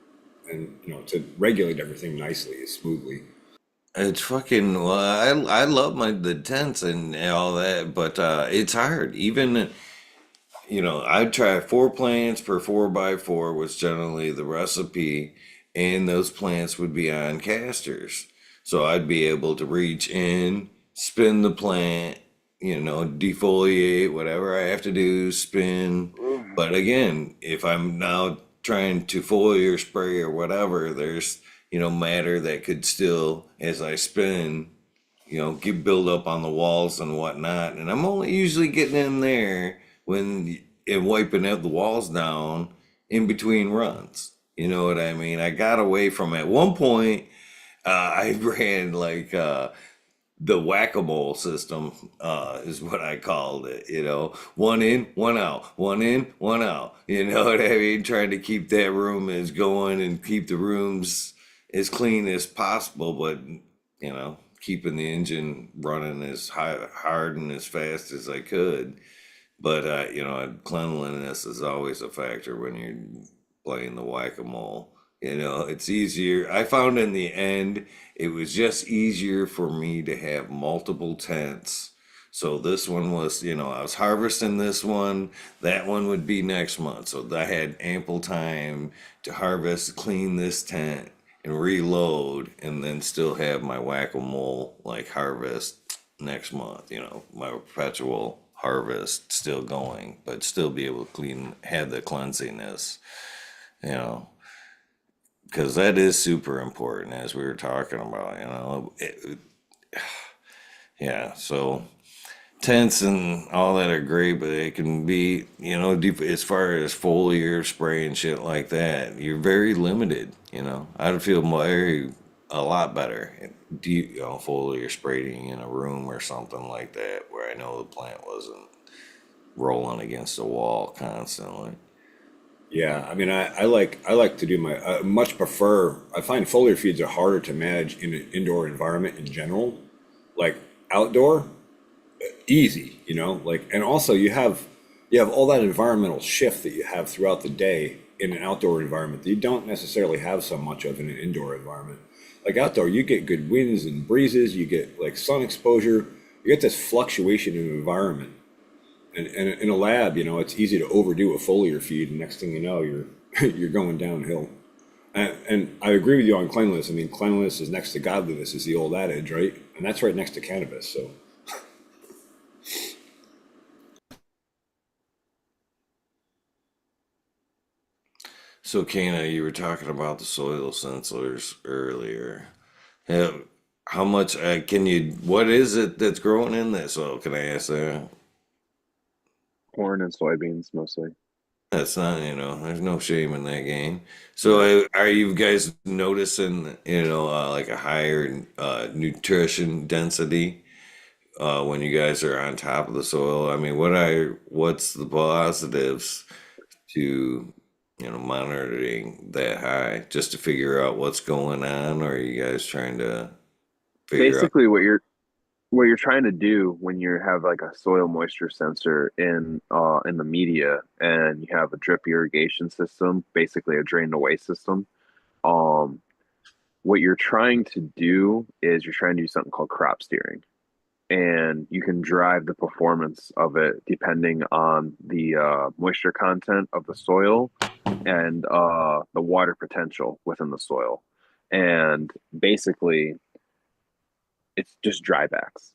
to regulate everything nicely, smoothly. It's fucking well. I love the tents and all that, but it's hard. Even I'd try 4 plants per 4x4 was generally the recipe, and those plants would be on casters. So I'd be able to reach in, spin the plant, defoliate, whatever I have to do, spin. But again, if I'm now trying to foliar spray or whatever, there's, matter that could still, as I spin, get build up on the walls and whatnot. And I'm only usually getting in there and wiping out the walls down in between runs. You know what I mean? I got away from at one point. I ran like the whack-a-mole system is what I called it. You know, one in, one out, one in, one out. You know what I mean? Trying to keep that room as going and keep the rooms as clean as possible, but you know, keeping the engine running as hard and as fast as I could. But you know, cleanliness is always a factor when you're playing the whack-a-mole. You know, it's easier. I found in the end, it was just easier for me to have multiple tents. So this one was, you know, I was harvesting this one, that one would be next month. So I had ample time to harvest, clean this tent, and reload, and then still have my whack-a-mole like harvest next month, you know, my perpetual harvest still going, but still be able to clean, have the cleansiness, you know, because that is super important as we were talking about, you know. Yeah, so tents and all that are great, but it can be, you know, deep, as far as foliar spray and shit like that, you're very limited, you know. I'd feel very, a lot better, you know, foliar spraying in a room or something like that where I know the plant wasn't rolling against the wall constantly. Yeah, I mean, I like to do my much prefer. I find foliar feeds are harder to manage in an indoor environment in general. Like outdoor, easy, you know. Like, and also you have all that environmental shift that you have throughout the day in an outdoor environment that you don't necessarily have so much of in an indoor environment. Like outdoor, you get good winds and breezes, you get like sun exposure, you get this fluctuation in environment. And in a lab, you know, it's easy to overdo a foliar feed, and next thing you know, you're you're going downhill. And I agree with you on cleanliness. I mean, cleanliness is next to godliness is the old adage, right? And that's right next to cannabis. So So, Kana, you were talking about the soil sensors earlier. Yeah, how much can you? What is it that's growing in that soil? Can I ask that? Corn and soybeans mostly. That's not, you know, there's no shame in that game. So, Yeah. are you guys noticing, you know, like a higher nutrition density when you guys are on top of the soil? I mean, what's the positives to, you know, monitoring that high just to figure out what's going on, or are you guys trying to figure out? Basically, what you're trying to do when you have like a soil moisture sensor in the media and you have a drip irrigation system, basically a drain away system. Um, what you're trying to do is you're trying to do something called crop steering, and you can drive the performance of it depending on the moisture content of the soil and the water potential within the soil. And basically, it's just drybacks.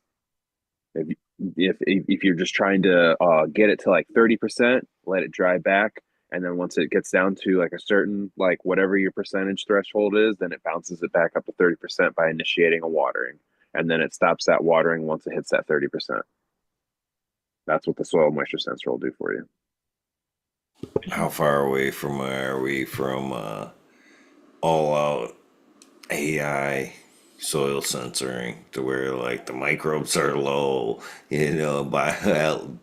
If if you're just trying to get it to like 30%, let it dry back, and then once it gets down to like a certain like whatever your percentage threshold is, then it bounces it back up to 30% by initiating a watering, and then it stops that watering once it hits that 30%. That's what the soil moisture sensor will do for you. How far away from are we from all out AI soil censoring to where like the microbes are low, you know, by well,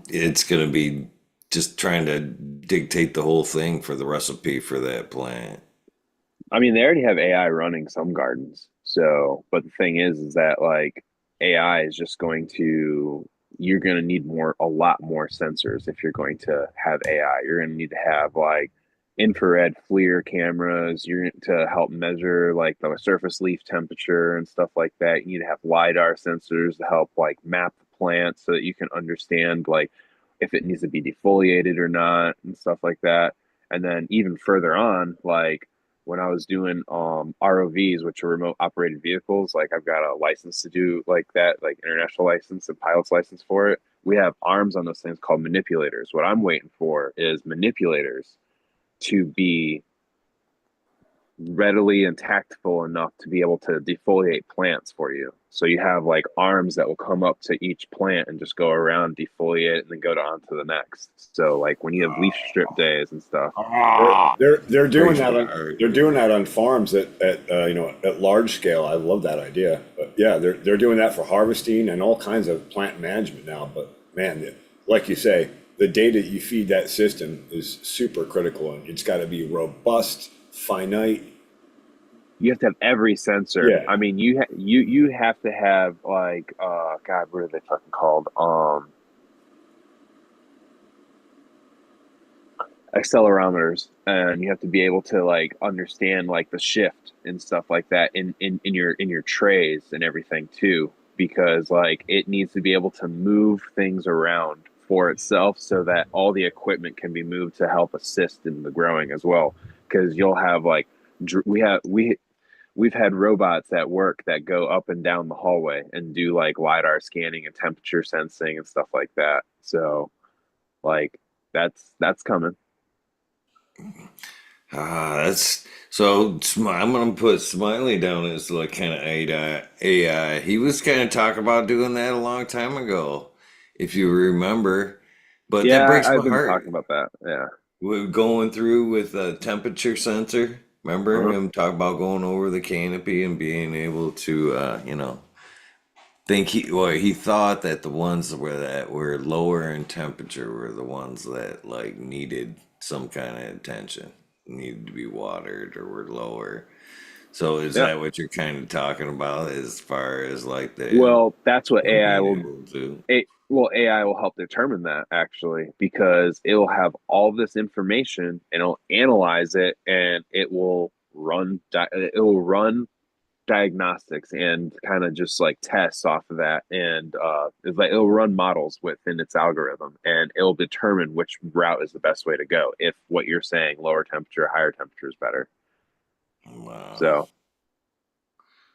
it's gonna be just trying to dictate the whole thing for the recipe for that plant. I mean, they already have AI running some gardens. So, but the thing is that like AI is just going to, you're going to need a lot more sensors if you're going to have AI. You're going to need to have like infrared FLIR cameras. To help measure like the surface leaf temperature and stuff like that. You need to have LiDAR sensors to help like map the plant so that you can understand like if it needs to be defoliated or not and stuff like that. And then even further on, like when I was doing ROVs, which are remote operated vehicles, like I've got a license to do like that, like international license and pilot's license for it. We have arms on those things called manipulators. What I'm waiting for is manipulators to be readily and tactful enough to be able to defoliate plants for you. So you have like arms that will come up to each plant and just go around, defoliate, and then go on to the next. So like when you have leaf strip days and stuff. They're doing Breaks that my on heart. they're doing that on farms at at large scale. I love that idea. But yeah, they're doing that for harvesting and all kinds of plant management now. But man, like you say, the data you feed that system is super critical, and it's got to be robust, finite. You have to have every sensor. Yeah, I mean, you have to have like God, what are they fucking called? Accelerometers, and you have to be able to like understand like the shift and stuff like that in your trays and everything too, because like it needs to be able to move things around for itself so that all the equipment can be moved to help assist in the growing as well. Because you'll have like we've had robots at work that go up and down the hallway and do like lidar scanning and temperature sensing and stuff like that. So like that's coming. That's so. I'm gonna put Smiley down as like kind of AI. He was kind of talking about doing that a long time ago, if you remember. But that Yeah, breaks I've my been talking heart. about that. Yeah. We're going through with a temperature sensor. Remember Uh-huh. him talk about going over the canopy and being able to, think he thought that the ones that were lower in temperature were the ones that like needed some kind of attention, needed to be watered or were lower. So is Yeah. that what you're kind of talking about as far as like the Well, that's what them AI being will able to? AI will help determine that actually because it will have all this information and it'll analyze it and it will run diagnostics and kind of just like tests off of that and it's like it'll run models within its algorithm and it'll determine which route is the best way to go if what you're saying lower temperature higher temperature is better. Wow. So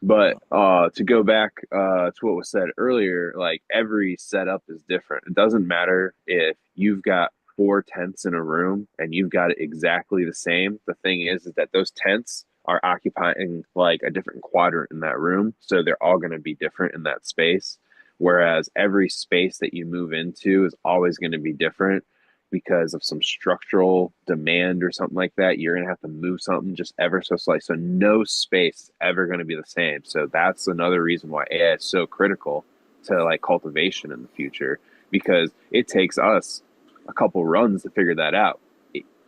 but to go back to what was said earlier, like every setup is different. It doesn't matter if you've got four tents in a room and you've got it exactly the same. The thing is that those tents are occupying like a different quadrant in that room, so they're all going to be different in that space. Whereas every space that you move into is always going to be different because of some structural demand or something like that, you're going to have to move something just ever so slightly. So no space is ever going to be the same. So that's another reason why AI is so critical to like cultivation in the future because it takes us a couple runs to figure that out.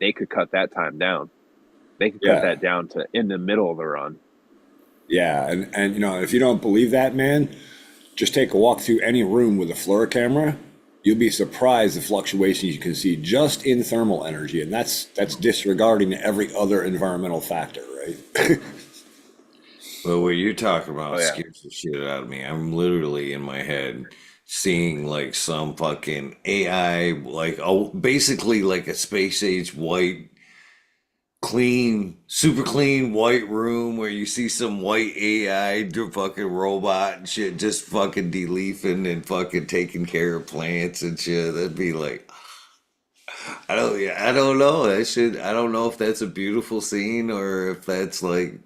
They could cut that time down. They could cut yeah, that down to in the middle of the run. yeah. And if you don't believe that, man, just take a walk through any room with a FLIR camera. You'll be surprised the fluctuations you can see just in thermal energy, and that's disregarding every other environmental factor, right? Well, what you're talking Oh about yeah. scares the shit out of me. I'm literally in my head seeing like some fucking AI, like oh, basically like a space age white, clean, super clean white room where you see some white AI fucking robot and shit just fucking deleafing and fucking taking care of plants and shit. That'd be like, I don't know. That should, I don't know if that's a beautiful scene or if that's like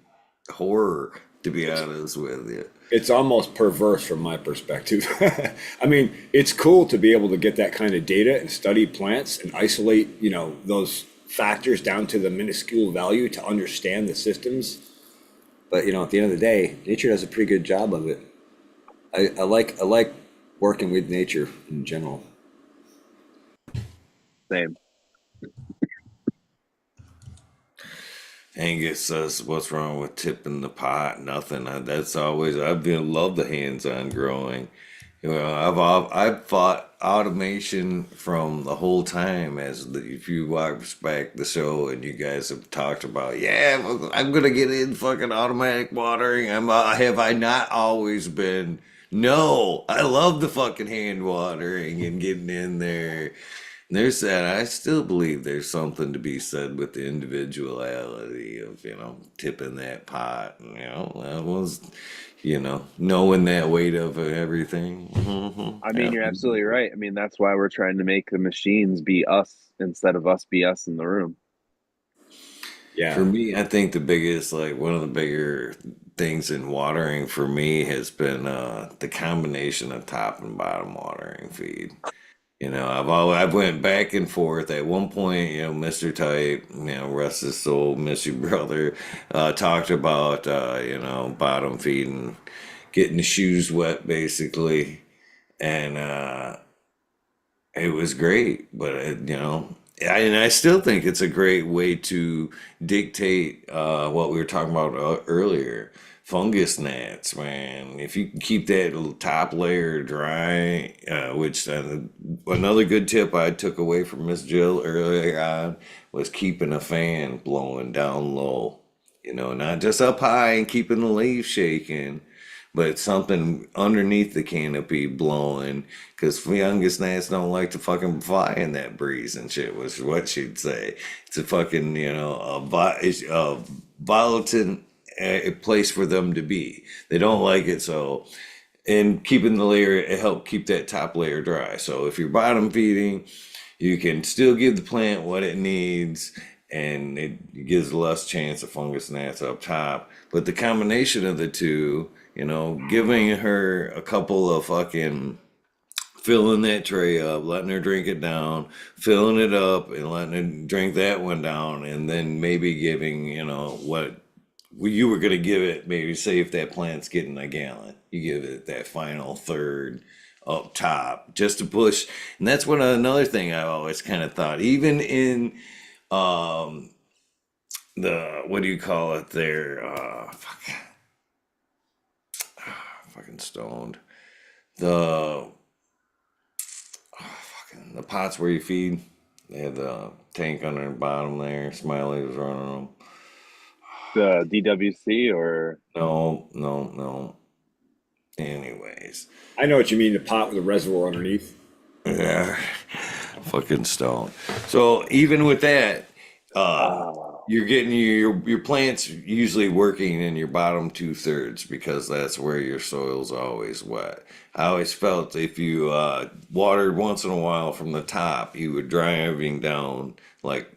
horror, to be It's honest with you. it's almost perverse from my perspective. I mean, it's cool to be able to get that kind of data and study plants and isolate, those factors down to the minuscule value to understand the systems. But at the end of the day, nature does a pretty good job of it. I like working with nature in general. Same. Angus says, "What's wrong with tipping the pot? Nothing. That's always I've been love the hands-on growing. I've fought automation from the whole time. If you watch back the show and you guys have talked about, yeah, well, I'm gonna get in fucking automatic watering. Have I not always been? No, I love the fucking hand watering and getting in there. There's that. I still believe there's something to be said with the individuality of, tipping that pot. That was, knowing that weight of everything. I mean, you're absolutely Absolutely. right. I mean, that's why we're trying to make the machines be us instead of us be us in the room. Yeah. For me, I think the biggest, like one of the bigger things in watering for me has been the combination of top and bottom watering feed. I've went back and forth. At one point, Mr. Type, rest his soul, miss you, brother, talked about bottom feeding, getting the shoes wet, basically, and it was great. But I still think it's a great way to dictate what we were talking about earlier. Fungus gnats, man. If you can keep that top layer dry, which another good tip I took away from Miss Jill earlier on was keeping a fan blowing down low. Not just up high and keeping the leaves shaking, but something underneath the canopy blowing, because fungus gnats don't like to fucking fly in that breeze and shit, was what she'd say. It's a fucking, it's a volatile place for them to be. They don't like it, so, and keeping the layer, it helped keep that top layer dry. So if you're bottom feeding, you can still give the plant what it needs, and it gives less chance of fungus gnats up top. But the combination of the two, giving her a couple of fucking filling that tray up, letting her drink it down, filling it up, and letting her drink that one down, and then maybe giving, what you were going to give it. Maybe say if that plant's getting a gallon, you give it that final third up top just to push. And that's what another thing I always kind of thought, even in um the what do you call it there, fucking stoned, the fucking the pots where you feed, they have the tank under the bottom there. Smiley was running them. The DWC or No, no, no. Anyways, I know what you mean, the pot with a reservoir underneath. yeah, fucking stoned. So even with that, uh, oh, you're getting your plants usually working in your bottom two-thirds, because that's where your soil's always wet. I always felt if you watered once in a while from the top, you would dry everything down like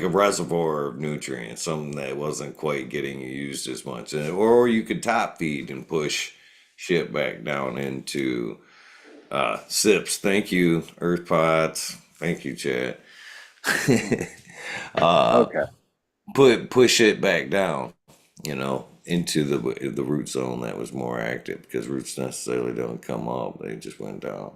a reservoir of nutrients, something that wasn't quite getting used as much. Or you could top feed and push shit back down into sips. Thank you, Earth Pots. Thank you, Chad. okay. Push it back down, into the root zone that was more active, because roots necessarily don't come up; they just went down.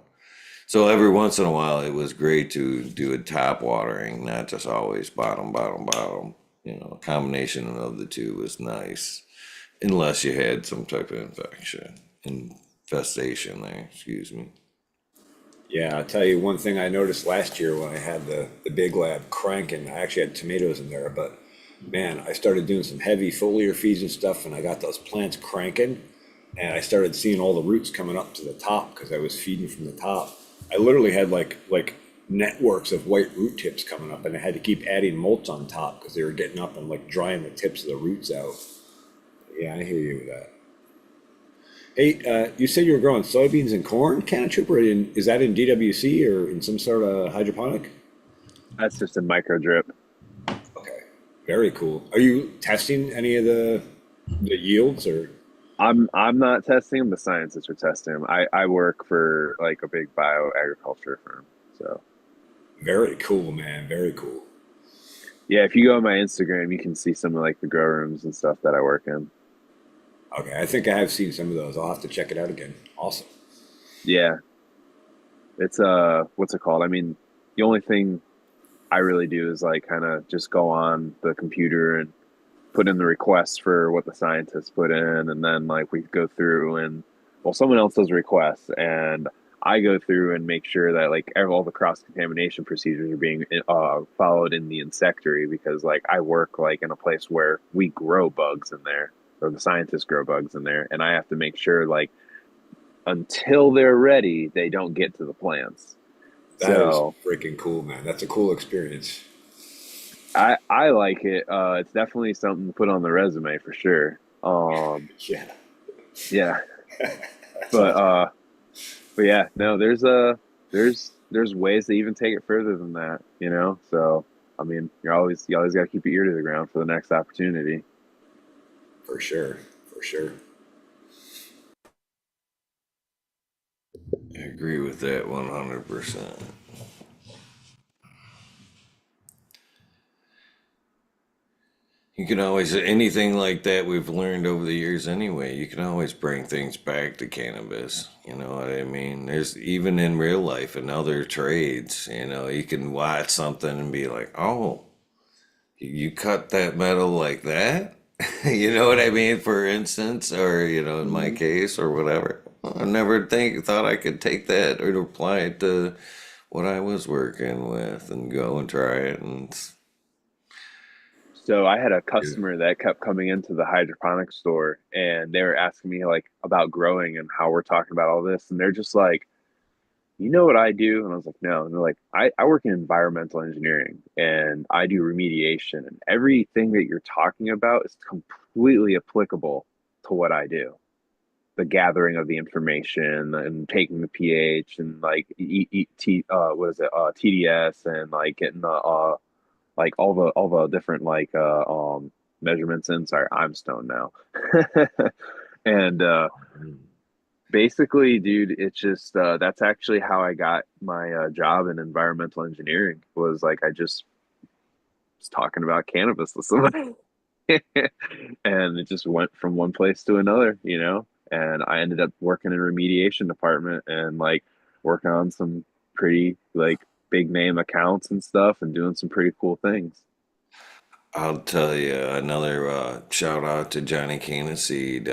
So every once in a while, it was great to do a top watering, not just always bottom, bottom, bottom. A combination of the two was nice, unless you had some type of infestation there. Excuse me. Yeah, I'll tell you one thing I noticed last year when I had the big lab cranking. I actually had tomatoes in there, but man, I started doing some heavy foliar feeds and stuff, and I got those plants cranking, and I started seeing all the roots coming up to the top because I was feeding from the top. I literally had like networks of white root tips coming up, and I had to keep adding mulch on top because they were getting up and like drying the tips of the roots out. Yeah, I hear you with that. Hey, you said you were growing soybeans and corn, can trooper. Is that in DWC or in some sort of hydroponic? That's just a micro drip. Okay, very cool. Are you testing any of the yields or? I'm not testing them. The scientists are testing them. I work for like a big bioagriculture firm. So Very cool, man. Very cool. yeah, if you go on my Instagram, you can see some of like the grow rooms and stuff that I work in. Okay, I think I have seen some of those. I'll have to check it out again. Awesome. Yeah, it's what's it called? I mean, the only thing I really do is like kind of just go on the computer and put in the requests for what the scientists put in, and then like we go through and well, someone else does requests, and I go through and make sure that like all the cross contamination procedures are being followed in the insectary, because like I work like in a place where we grow bugs in there, or the scientists grow bugs in there, and I have to make sure like until they're ready, they don't get to the plants. That is So freaking cool, man. That's a cool experience. I like it. It's definitely something to put on the resume for sure. Yeah, Yeah, that's but awesome. but yeah, no, there's ways to even take it further than that, you know. So I mean, you always got to keep your ear to the ground for the next opportunity. For sure, for sure. I agree with that 100%. You can always, anything like that we've learned over the years anyway, you can always bring things back to cannabis. You know what I mean? There's even in real life and other trades, you can watch something and be like, oh, you cut that metal like that? You know what I mean? For instance, or, in my Hmm. case or whatever. I never thought I could take that or apply it to what I was working with and go and try it. And So I had a Yeah. customer that kept coming into the hydroponic store, and they were asking me like about growing and how we're talking about all this, and they're just like, you know what I do? And I was like, no. And they're like, I work in environmental engineering and I do remediation, and everything that you're talking about is completely applicable to what I do. The gathering of the information and taking the pH and like what is it, TDS, and like getting the like all the different like measurements in. Sorry, I'm stoned now. And basically, dude, it's just that's actually how I got my job in environmental engineering. Was like I just was talking about cannabis with somebody, and it just went from one place to another, you know. And I ended up working in a remediation department and like working on some pretty like big name accounts and stuff, and doing some pretty cool things. I'll tell you another shout out to Johnny Caniseed,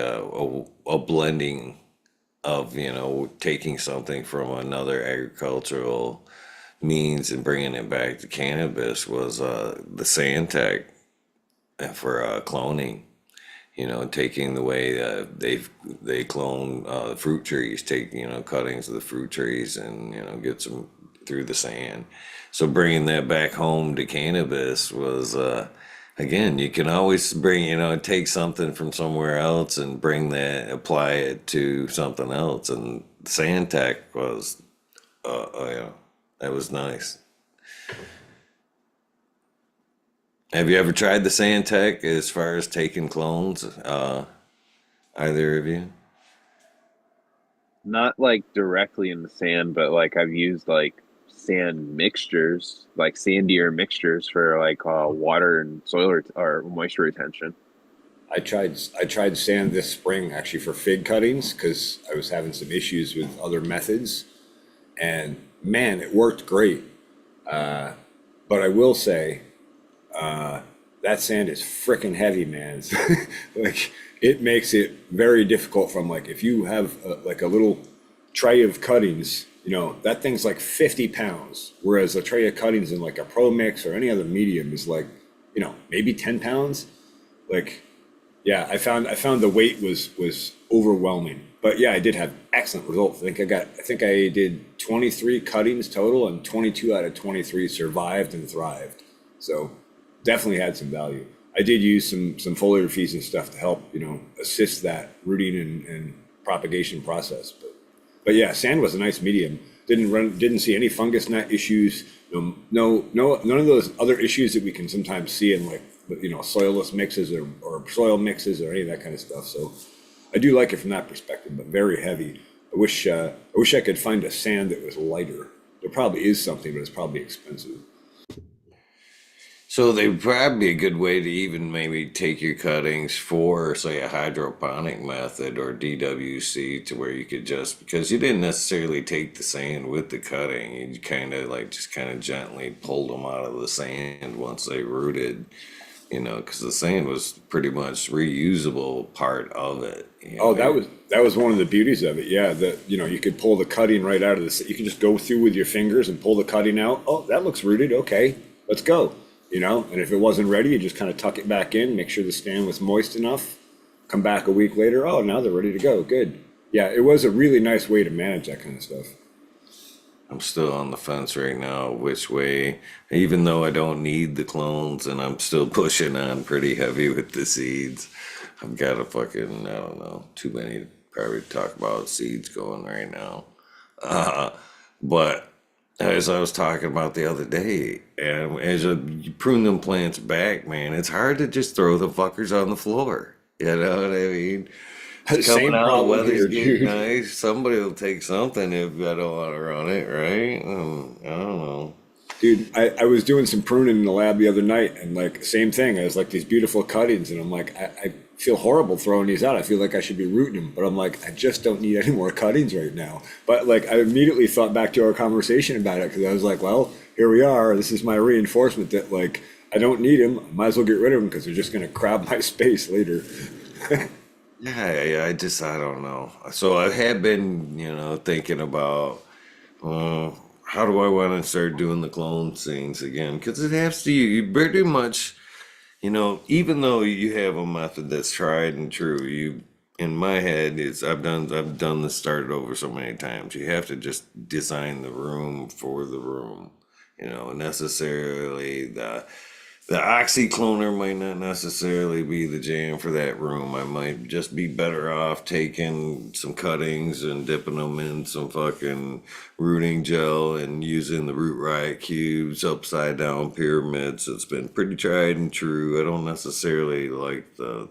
a blending of, taking something from another agricultural means and bringing it back to cannabis was the sand tech for cloning. Taking the way they clone fruit trees, take cuttings of the fruit trees and get some through the sand. So bringing that back home to cannabis was again, you can always bring take something from somewhere else and bring that, apply it to something else, and sand tech was that was nice. Have you ever tried the sand tech as far as taking clones? Either of you? Not like directly in the sand, but like I've used like sand mixtures, like sandier mixtures for like water and or moisture retention. I tried sand this spring actually for fig cuttings because I was having some issues with other methods, and man, it worked great. But I will say that sand is freaking heavy, man. It's like it makes it very difficult from like if you have like a little tray of cuttings, that thing's like 50 pounds, whereas a tray of cuttings in like a Pro Mix or any other medium is like, maybe 10 pounds. Like, yeah, I found the weight was overwhelming. But yeah, I did have excellent results. I think I did 23 cuttings total, and 22 out of 23 survived and thrived. So definitely had some value. I did use some foliar feeds and stuff to help, assist that rooting and propagation process. But yeah, sand was a nice medium. Didn't see any fungus gnat issues. No, none of those other issues that we can sometimes see in like soilless mixes or soil mixes or any of that kind of stuff. So I do like it from that perspective, but very heavy. I wish I could find a sand that was lighter. There probably is something, but it's probably expensive. So they would probably be a good way to even maybe take your cuttings for, say, a hydroponic method or DWC to where you could just, because you didn't necessarily take the sand with the cutting. You kind of like just kind of gently pulled them out of the sand once they rooted, because the sand was pretty much reusable part of it. Oh, that was one of the beauties of it. Yeah, that you could pull the cutting right out of the. You can just go through with your fingers and pull the cutting out. Oh, that looks rooted. Okay, let's go. And if it wasn't ready, you just kind of tuck it back in, make sure the stand was moist enough. Come back a week later. Oh, now they're ready to go. Good. Yeah, it was a really nice way to manage that kind of stuff. I'm still on the fence right now, which way, even though I don't need the clones and I'm still pushing on pretty heavy with the seeds. I've got a fucking, I don't know, too many to probably talk about seeds going right now. But as I was talking about the other day, and as you prune them plants back, man, it's hard to just throw the fuckers on the floor. You know what I mean? It's coming Same out, problem weather's here, getting dude. nice. Somebody will take something if I don't want to run it, right? I don't know. Dude, I was doing some pruning in the lab the other night, and like same thing. I was like these beautiful cuttings, and I'm like, I feel horrible throwing these out. I feel like I should be rooting them, but I'm like, I just don't need any more cuttings right now. But like, I immediately thought back to our conversation about it because I was like, well, here we are. This is my reinforcement that like I don't need them. I might as well get rid of them because they're just gonna crowd my space later. Yeah, I don't know. So I have been, thinking about uh, how do I want to start doing the clone things again? Because it has to, you pretty much, even though you have a method that's tried and true, in my head, I've done this, started over so many times. You have to just design the room for the room, necessarily the oxycloner might not necessarily be the jam for that room. I might just be better off taking some cuttings and dipping them in some fucking rooting gel and using the root riot cubes, upside down pyramids. It's been pretty tried and true. I don't necessarily like the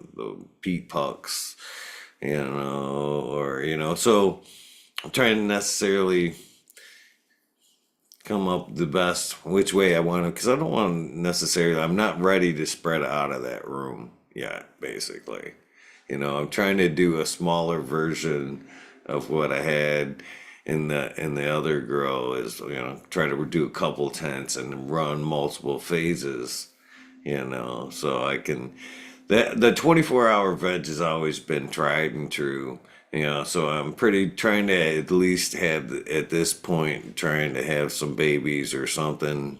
peat pucks, so I'm trying to necessarily come up the best which way I want to, because I don't want to necessarily, I'm not ready to spread out of that room yet, basically. I'm trying to do a smaller version of what I had in the other grow is, try to do a couple tents and run multiple phases, so I can the 24-hour veg has always been tried and true. So I'm pretty trying to at least have at this point trying to have some babies or something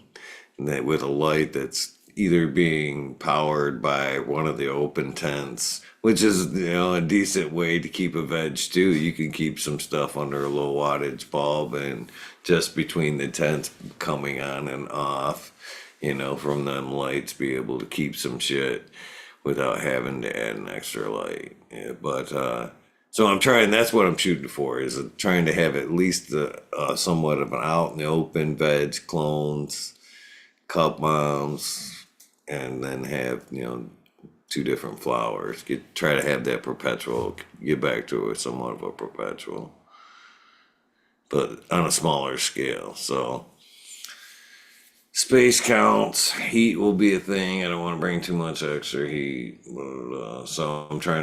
that with a light that's either being powered by one of the open tents, which is a decent way to keep a veg too. You can keep some stuff under a low wattage bulb and just between the tents coming on and off, from them lights, be able to keep some shit without having to add an extra light. Yeah, but so I'm trying. That's what I'm shooting for. Is trying to have at least somewhat of an out in the open veg clones, cup moms, and then have two different flowers. Try to have that perpetual. Get back to it somewhat of a perpetual, but on a smaller scale. So space counts, heat will be a thing. I don't want to bring too much extra heat, but, so I'm try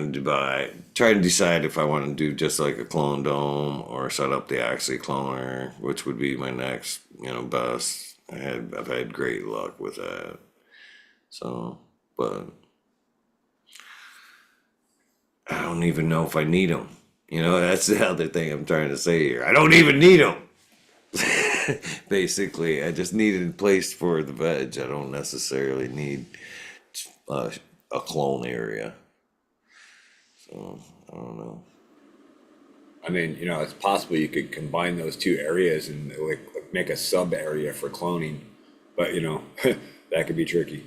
to decide if I want to do just like a clone dome or set up the oxycloner, which would be my next, best. I've had great luck with that. So, but I don't even know if I need them. That's the other thing I'm trying to say here. I don't even need them. Basically, I just need a place for the veg. I don't necessarily need uh, a clone area. So I don't know. I mean, it's possible you could combine those two areas and like make a sub area for cloning, but that could be tricky.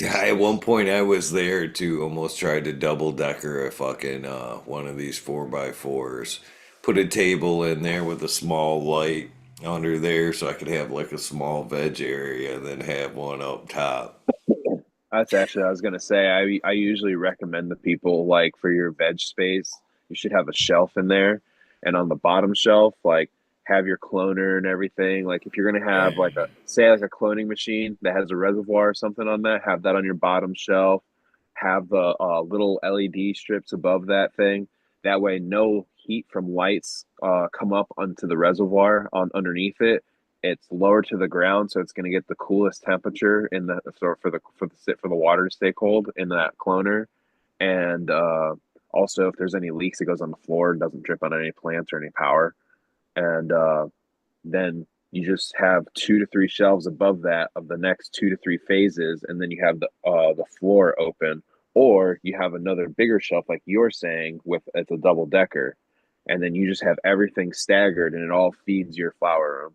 At one point, I was there to almost try to double decker a fucking one of these 4x4s. Put a table in there with a small light under there, so I could have like a small veg area, and then have one up top. That's actually, I was gonna say, I usually recommend the people like for your veg space, you should have a shelf in there, and on the bottom shelf, like have your cloner and everything. Like if you're gonna have Right. like a say like a cloning machine that has a reservoir or something on that, have that on your bottom shelf. Have the little LED strips above that thing. That way, no heat from lights come up onto the reservoir on underneath it. It's lower to the ground, so it's going to get the coolest temperature in the for the water to stay cold in that cloner. And also, if there's any leaks, it goes on the floor and doesn't drip on any plants or any power. And then you just have 2 to 3 shelves above that of the next 2 to 3 phases, and then you have the floor open, or you have another bigger shelf like you're saying with it's a double decker, and then you just have everything staggered, and it all feeds your flower room.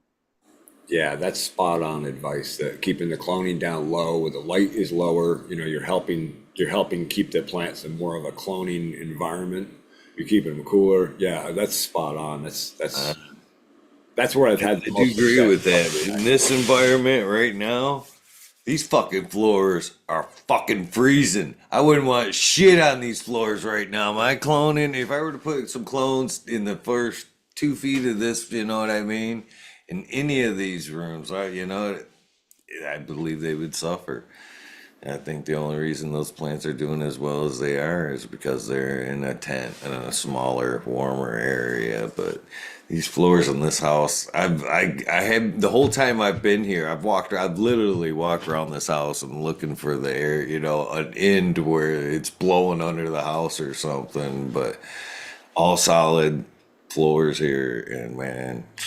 Yeah, that's spot on advice. That keeping the cloning down low, where the light is lower, you're helping keep the plants in more of a cloning environment. You're keeping them cooler. Yeah, that's spot on. That's Uh, That's where I've I had the do most agree success. with that. In this environment right now, these fucking floors are fucking freezing. I wouldn't want shit on these floors right now. My cloning, if I were to put some clones in the first 2 feet of this, you know what I mean? In any of these rooms, I believe they would suffer. I think the only reason those plants are doing as well as they are is because they're in a tent in a smaller, warmer area. But these floors in this house, I have the whole time I've been here, I've literally walked around this house and looking for the air, an end where it's blowing under the house or something. But all solid floors here, and man, I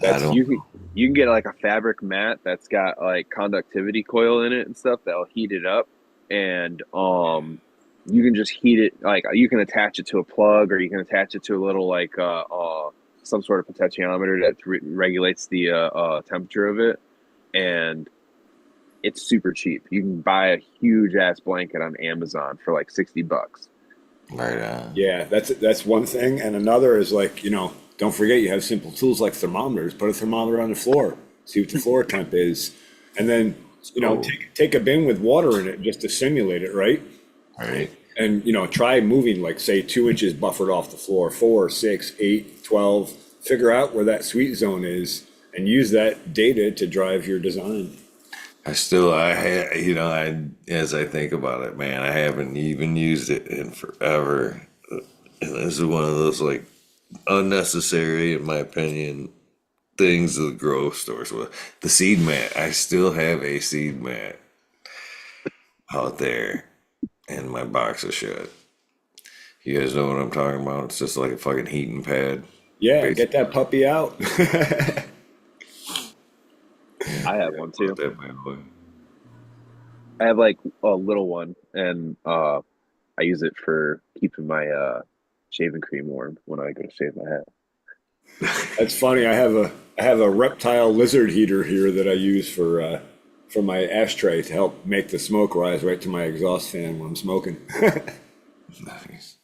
That's don't. you can get like a fabric mat that's got like conductivity coil in it and stuff that'll heat it up, and you can just heat it, like you can attach it to a plug, or you can attach it to a little like some sort of potentiometer that regulates the temperature of it, and it's super cheap. You can buy a huge ass blanket on Amazon for like $60. Right on. Yeah, that's one thing, and another is like, don't forget you have simple tools like thermometers. Put a thermometer on the floor, see what the floor temp is, and then Cool. take a bin with water in it just to simulate it, right? Right. And try moving like say 2 inches buffered off the floor, 4, 6, 8, 12. Figure out where that sweet zone is, and use that data to drive your design. As I think about it, man, I haven't even used it in forever. And this is one of those like unnecessary, in my opinion, things of the grocery stores. Well, the seed mat, I still have a seed mat out there in my box of shit. You guys know what I'm talking about? It's just like a fucking heating pad. Yeah, Basically, get that puppy out. I have one too. that by the way. I have like a little one, and I use it for keeping my shaving cream warm when I go to shave my head. That's funny. I have a reptile lizard heater here that I use for my ashtray to help make the smoke rise right to my exhaust fan when I'm smoking. Nice.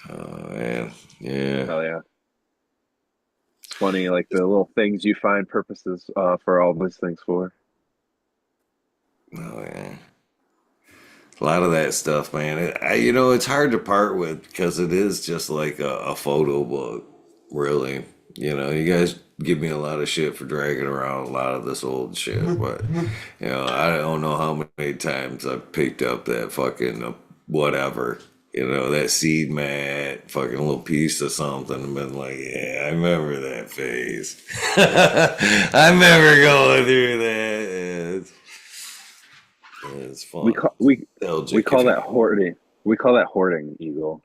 Oh man, yeah. Hell yeah. It's funny, like the little things you find purposes for all these things for. Oh yeah. A lot of that stuff, man. It's hard to part with because it is just like a photo book, really. You guys give me a lot of shit for dragging around a lot of this old shit, but I don't know how many times I've picked up that fucking whatever, that seed mat, fucking little piece of something, and been like, yeah, I remember that phase. I remember going through that. It's fun. We call that hoarding. We call that hoarding, Eagle.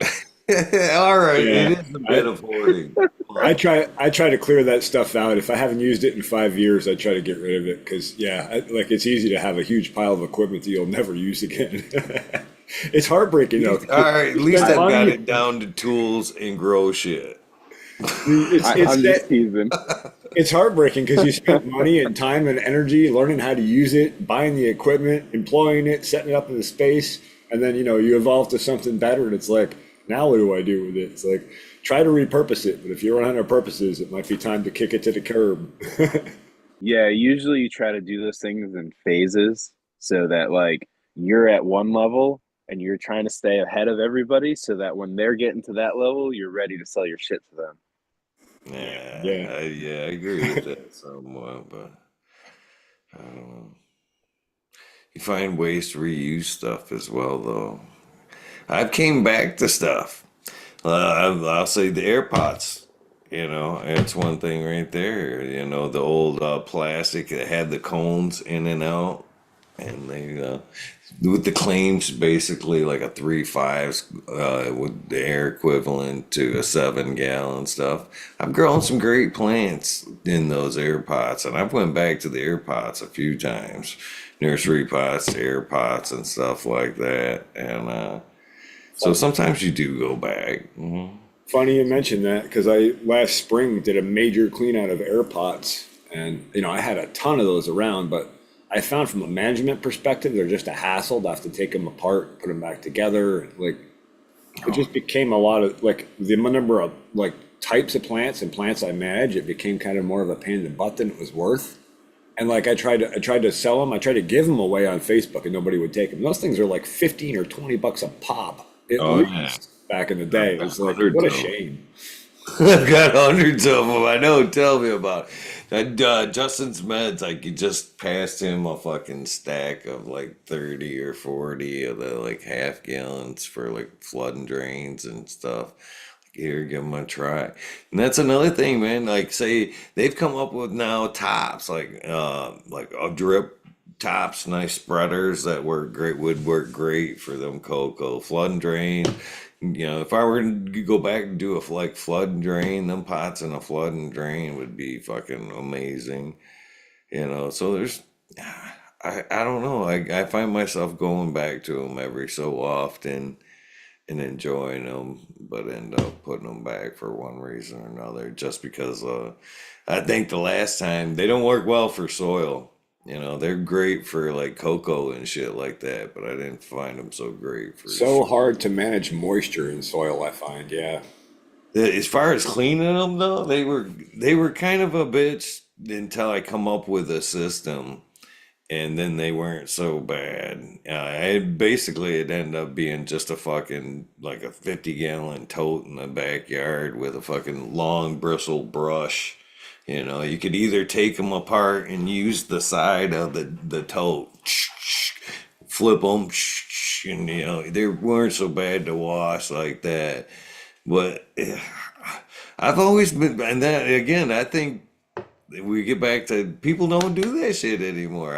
All right, Yeah. it is a bit of hoarding. I try to clear that stuff out. If I haven't used it in 5 years, I try to get rid of it because like it's easy to have a huge pile of equipment that you'll never use again. It's heartbreaking though. All right, at least I've Spend got money. it down to tools and grow shit. I'm just teasing. It's heartbreaking because you spent money and time and energy learning how to use it, buying the equipment, employing it, setting it up in the space, and then you evolve to something better, and it's like, now what do I do with it? It's like, try to repurpose it, but if you run out of purposes, it might be time to kick it to the curb. Yeah, usually you try to do those things in phases so that like you're at one level and you're trying to stay ahead of everybody so that when they're getting to that level, you're ready to sell your shit to them. Yeah, Yeah. I agree with that somewhat, but I don't know. You find ways to reuse stuff as well, though. I've came back to stuff. I'll say the AirPods. It's one thing right there. The old plastic that had the cones in and out, and they with the claims basically like a 3.5 with the air equivalent to a 7 gallon stuff. I've grown some great plants in those air pots, and I've went back to the air pots a few times, nursery pots, air pots, and stuff like that. And so sometimes you do go back. Funny you mentioned that because I last spring did a major clean out of air pots, and I had a ton of those around, but I found from a management perspective they're just a hassle to have to take them apart, put them back together. Like it just became a lot of like the number of like types of plants and plants I manage. It became kind of more of a pain in the butt than it was worth. And like I tried to sell them. I tried to give them away on Facebook, and nobody would take them. Those things are like 15 or 20 bucks a pop, at Oh yeah, least back in the I've day. got It's like hundreds what a of them. shame. I've got hundreds of them. I know. Tell me about it. That Justin's meds. I could just passed him a fucking stack of like 30 or 40 of the like half gallons for like flood and drains and stuff. Here, give them a try. And that's another thing, man. Like, say they've come up with now tops, like a drip tops, nice spreaders that work great, would work great for them cocoa. Flood and drain. If I were to go back and do a like flood and drain, them pots in a flood and drain would be fucking amazing. So there's, I don't know. I find myself going back to them every so often and enjoying them, but end up putting them back for one reason or another. Just because I think the last time they don't work well for soil. They're great for like cocoa and shit like that, but I didn't find them so great for So hard to manage moisture in soil, I find. Yeah. as far as cleaning them though. They were kind of a bitch until I come up with a system, and then they weren't so bad. It ended up being just a fucking like a 50-gallon tote in the backyard with a fucking long bristle brush. You could either take them apart and use the side of the tote, flip them, and they weren't so bad to wash like that. But I've always been, and that again, I think we get back to people don't do that shit anymore.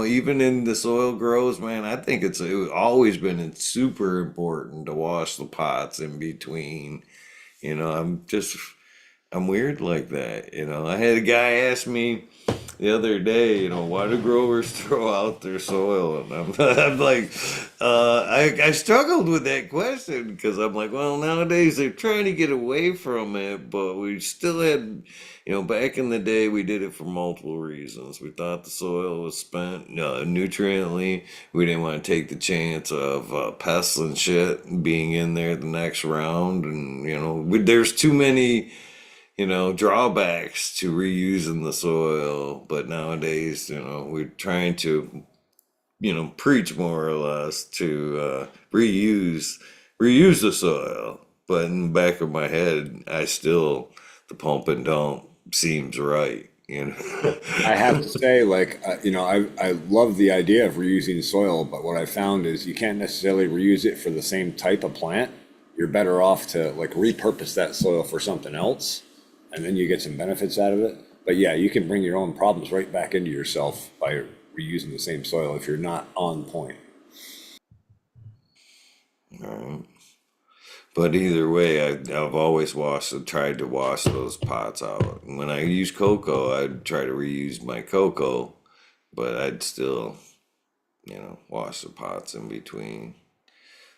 Even in the soil grows, man. I think it's always been super important to wash the pots in between. I'm weird like that. I had a guy ask me the other day, why do growers throw out their soil? And I'm like, I struggled with that question because I'm like, well, nowadays they're trying to get away from it, but we still had, back in the day, we did it for multiple reasons. We thought the soil was spent nutriently. We didn't want to take the chance of pests and shit being in there the next round. And, there's too many drawbacks to reusing the soil. But nowadays, we're trying to, preach more or less to reuse the soil. But in the back of my head, the pump and dump seems right. I have to say, like, I love the idea of reusing soil, but what I found is you can't necessarily reuse it for the same type of plant. You're better off to like repurpose that soil for something else, and then you get some benefits out of it. But yeah, you can bring your own problems right back into yourself by reusing the same soil if you're not on point. Right. But either way, I've always tried to wash those pots out. When I use cocoa, I'd try to reuse my cocoa, but I'd still, wash the pots in between.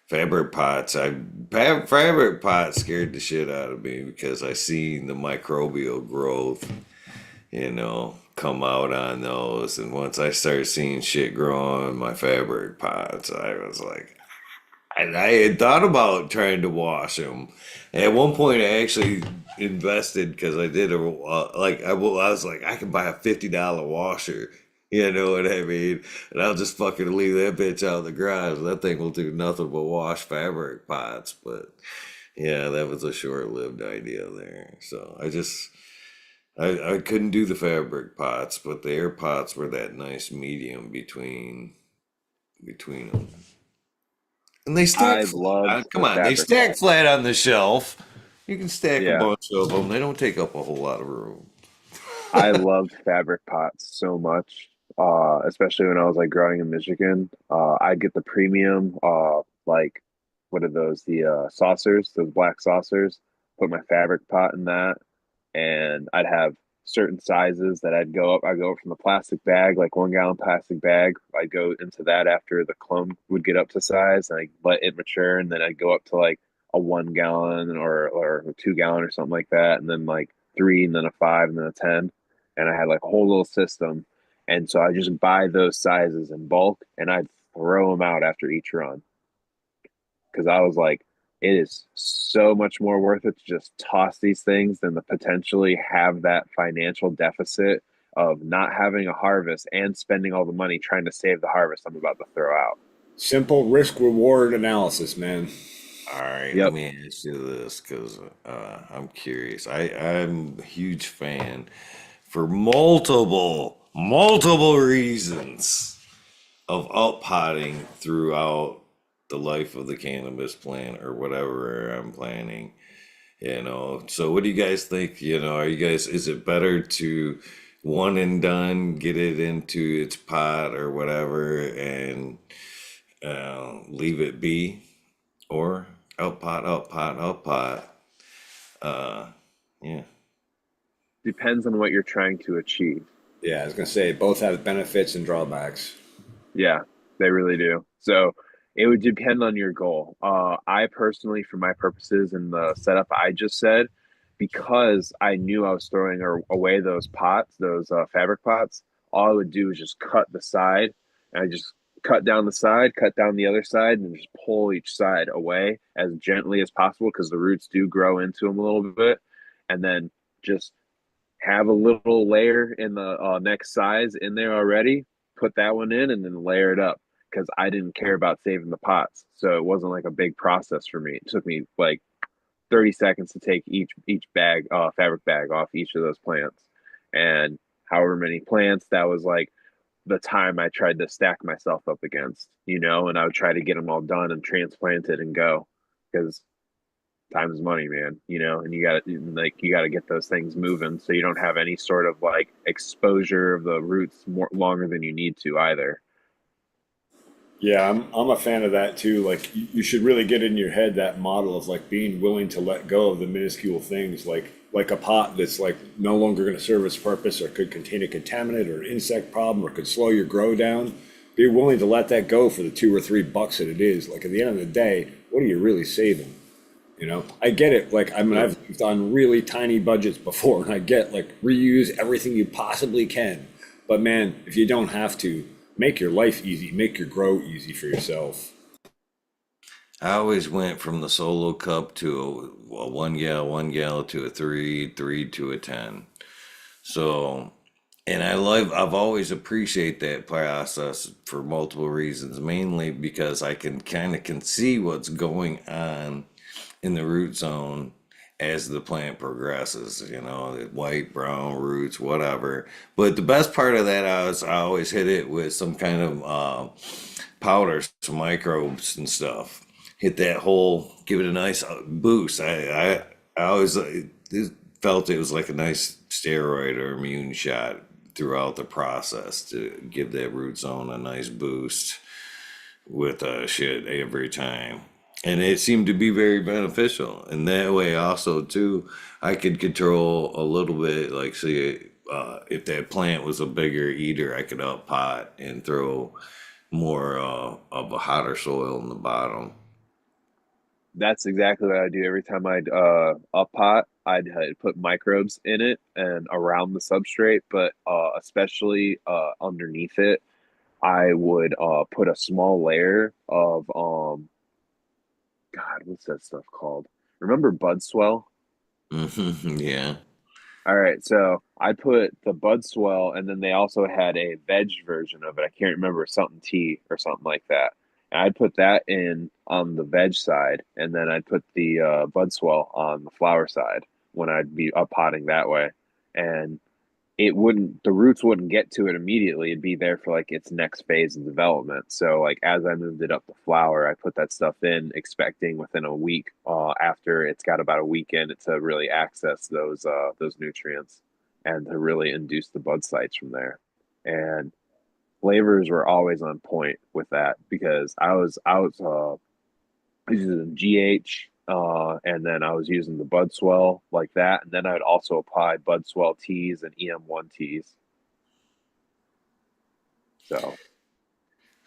Fabric pots scared the shit out of me because I seen the microbial growth, come out on those. And once I started seeing shit grow on my fabric pots, I was like, and I had thought about trying to wash them. At one point, I actually invested because I did I was like, I can buy a $50 washer. You know what I mean? And I'll just fucking leave that bitch out of the garage. That thing will do nothing but wash fabric pots. But yeah, that was a short-lived idea there. So I couldn't do the fabric pots, but the air pots were that nice medium between them. And they stack I flat. loved Come the on, they fabric stack pot. flat on the shelf. You can stack a Yeah, bunch of them. They don't take up a whole lot of room. I loved fabric pots so much. Especially when I was like growing in Michigan. I'd get the premium, like what are those? The saucers, those black saucers. Put my fabric pot in that, and I'd have certain sizes that I'd go up. I'd go up from the plastic bag, like 1 gallon plastic bag. I'd go into that after the clone would get up to size, and I let it mature, and then I'd go up to like a 1 gallon or a 2 gallon or something like that, and then like three, and then a five, and then a 10. And I had like a whole little system, and so I just buy those sizes in bulk, and I'd throw them out after each run because I was like, It is so much more worth it to just toss these things than to potentially have that financial deficit of not having a harvest and spending all the money trying to save the harvest I'm about to throw out. Simple risk reward analysis, man. All right, let Yep. me ask you this because I'm curious. I'm a huge fan for multiple reasons of outpotting throughout the life of the cannabis plant or whatever I'm planning. So what do you guys think? Are you guys, is it better to one and done, get it into its pot or whatever and leave it be? Or outpot. Uh, yeah. Depends on what you're trying to achieve. Yeah, I was gonna say both have benefits and drawbacks. Yeah, they really do. So it would depend on your goal. I personally, for my purposes and the setup I just said, because I knew I was throwing away those pots, those fabric pots, all I would do is just cut the side. And I just cut down the side, cut down the other side, and just pull each side away as gently as possible because the roots do grow into them a little bit. And then just have a little layer in the next size in there already, put that one in, and then layer it up because I didn't care about saving the pots. So it wasn't like a big process for me. It took me like 30 seconds to take each bag, fabric bag off each of those plants. And however many plants, that was like the time I tried to stack myself up against, and I would try to get them all done and transplanted and go because time is money, man, and you gotta get those things moving so you don't have any sort of like exposure of the roots more longer than you need to either. Yeah, I'm a fan of that too. Like you should really get in your head that model of like being willing to let go of the minuscule things, like a pot that's like no longer going to serve its purpose or could contain a contaminant or an insect problem or could slow your grow down. Be willing to let that go for the $2 or $3 that it is. Like at the end of the day, what are you really saving? I get it. Like, I mean, I've done really tiny budgets before, and I get like reuse everything you possibly can. But man, if you don't have to, make your life easy, make your grow easy for yourself. I always went from the solo cup to a 1 gal to a three to a 10. So, and I've always appreciate that process for multiple reasons, mainly because I can see what's going on in the root zone as the plant progresses, the white, brown roots, whatever. But the best part of that is I always hit it with some kind of powder, some microbes and stuff. Hit that hole, give it a nice boost. I always felt it was like a nice steroid or immune shot throughout the process to give that root zone a nice boost with shit every time. And it seemed to be very beneficial. And that way also too, I could control a little bit, like say if that plant was a bigger eater, I could up pot and throw more of a hotter soil in the bottom. That's exactly what I do every time I'd up pot. I'd put microbes in it and around the substrate, but especially underneath it, I would put a small layer of God, what's that stuff called? Remember Bud Swell? Yeah. All right, so I put the Bud Swell, and then they also had a veg version of it. I can't remember, something tea or something like that. And I'd put that in on the veg side, and then I'd put the Bud Swell on the flower side when I'd be up potting that way. And the roots wouldn't get to it immediately. It'd be there for like its next phase of development. So like as I moved it up the flower, I put that stuff in, expecting within a week, after it's got about a week in it, to really access those nutrients and to really induce the bud sites from there. And flavors were always on point with that because I was using GH, and then I was using the Bud Swell like that, and then I'd also apply Bud Swell teas and EM1 teas. So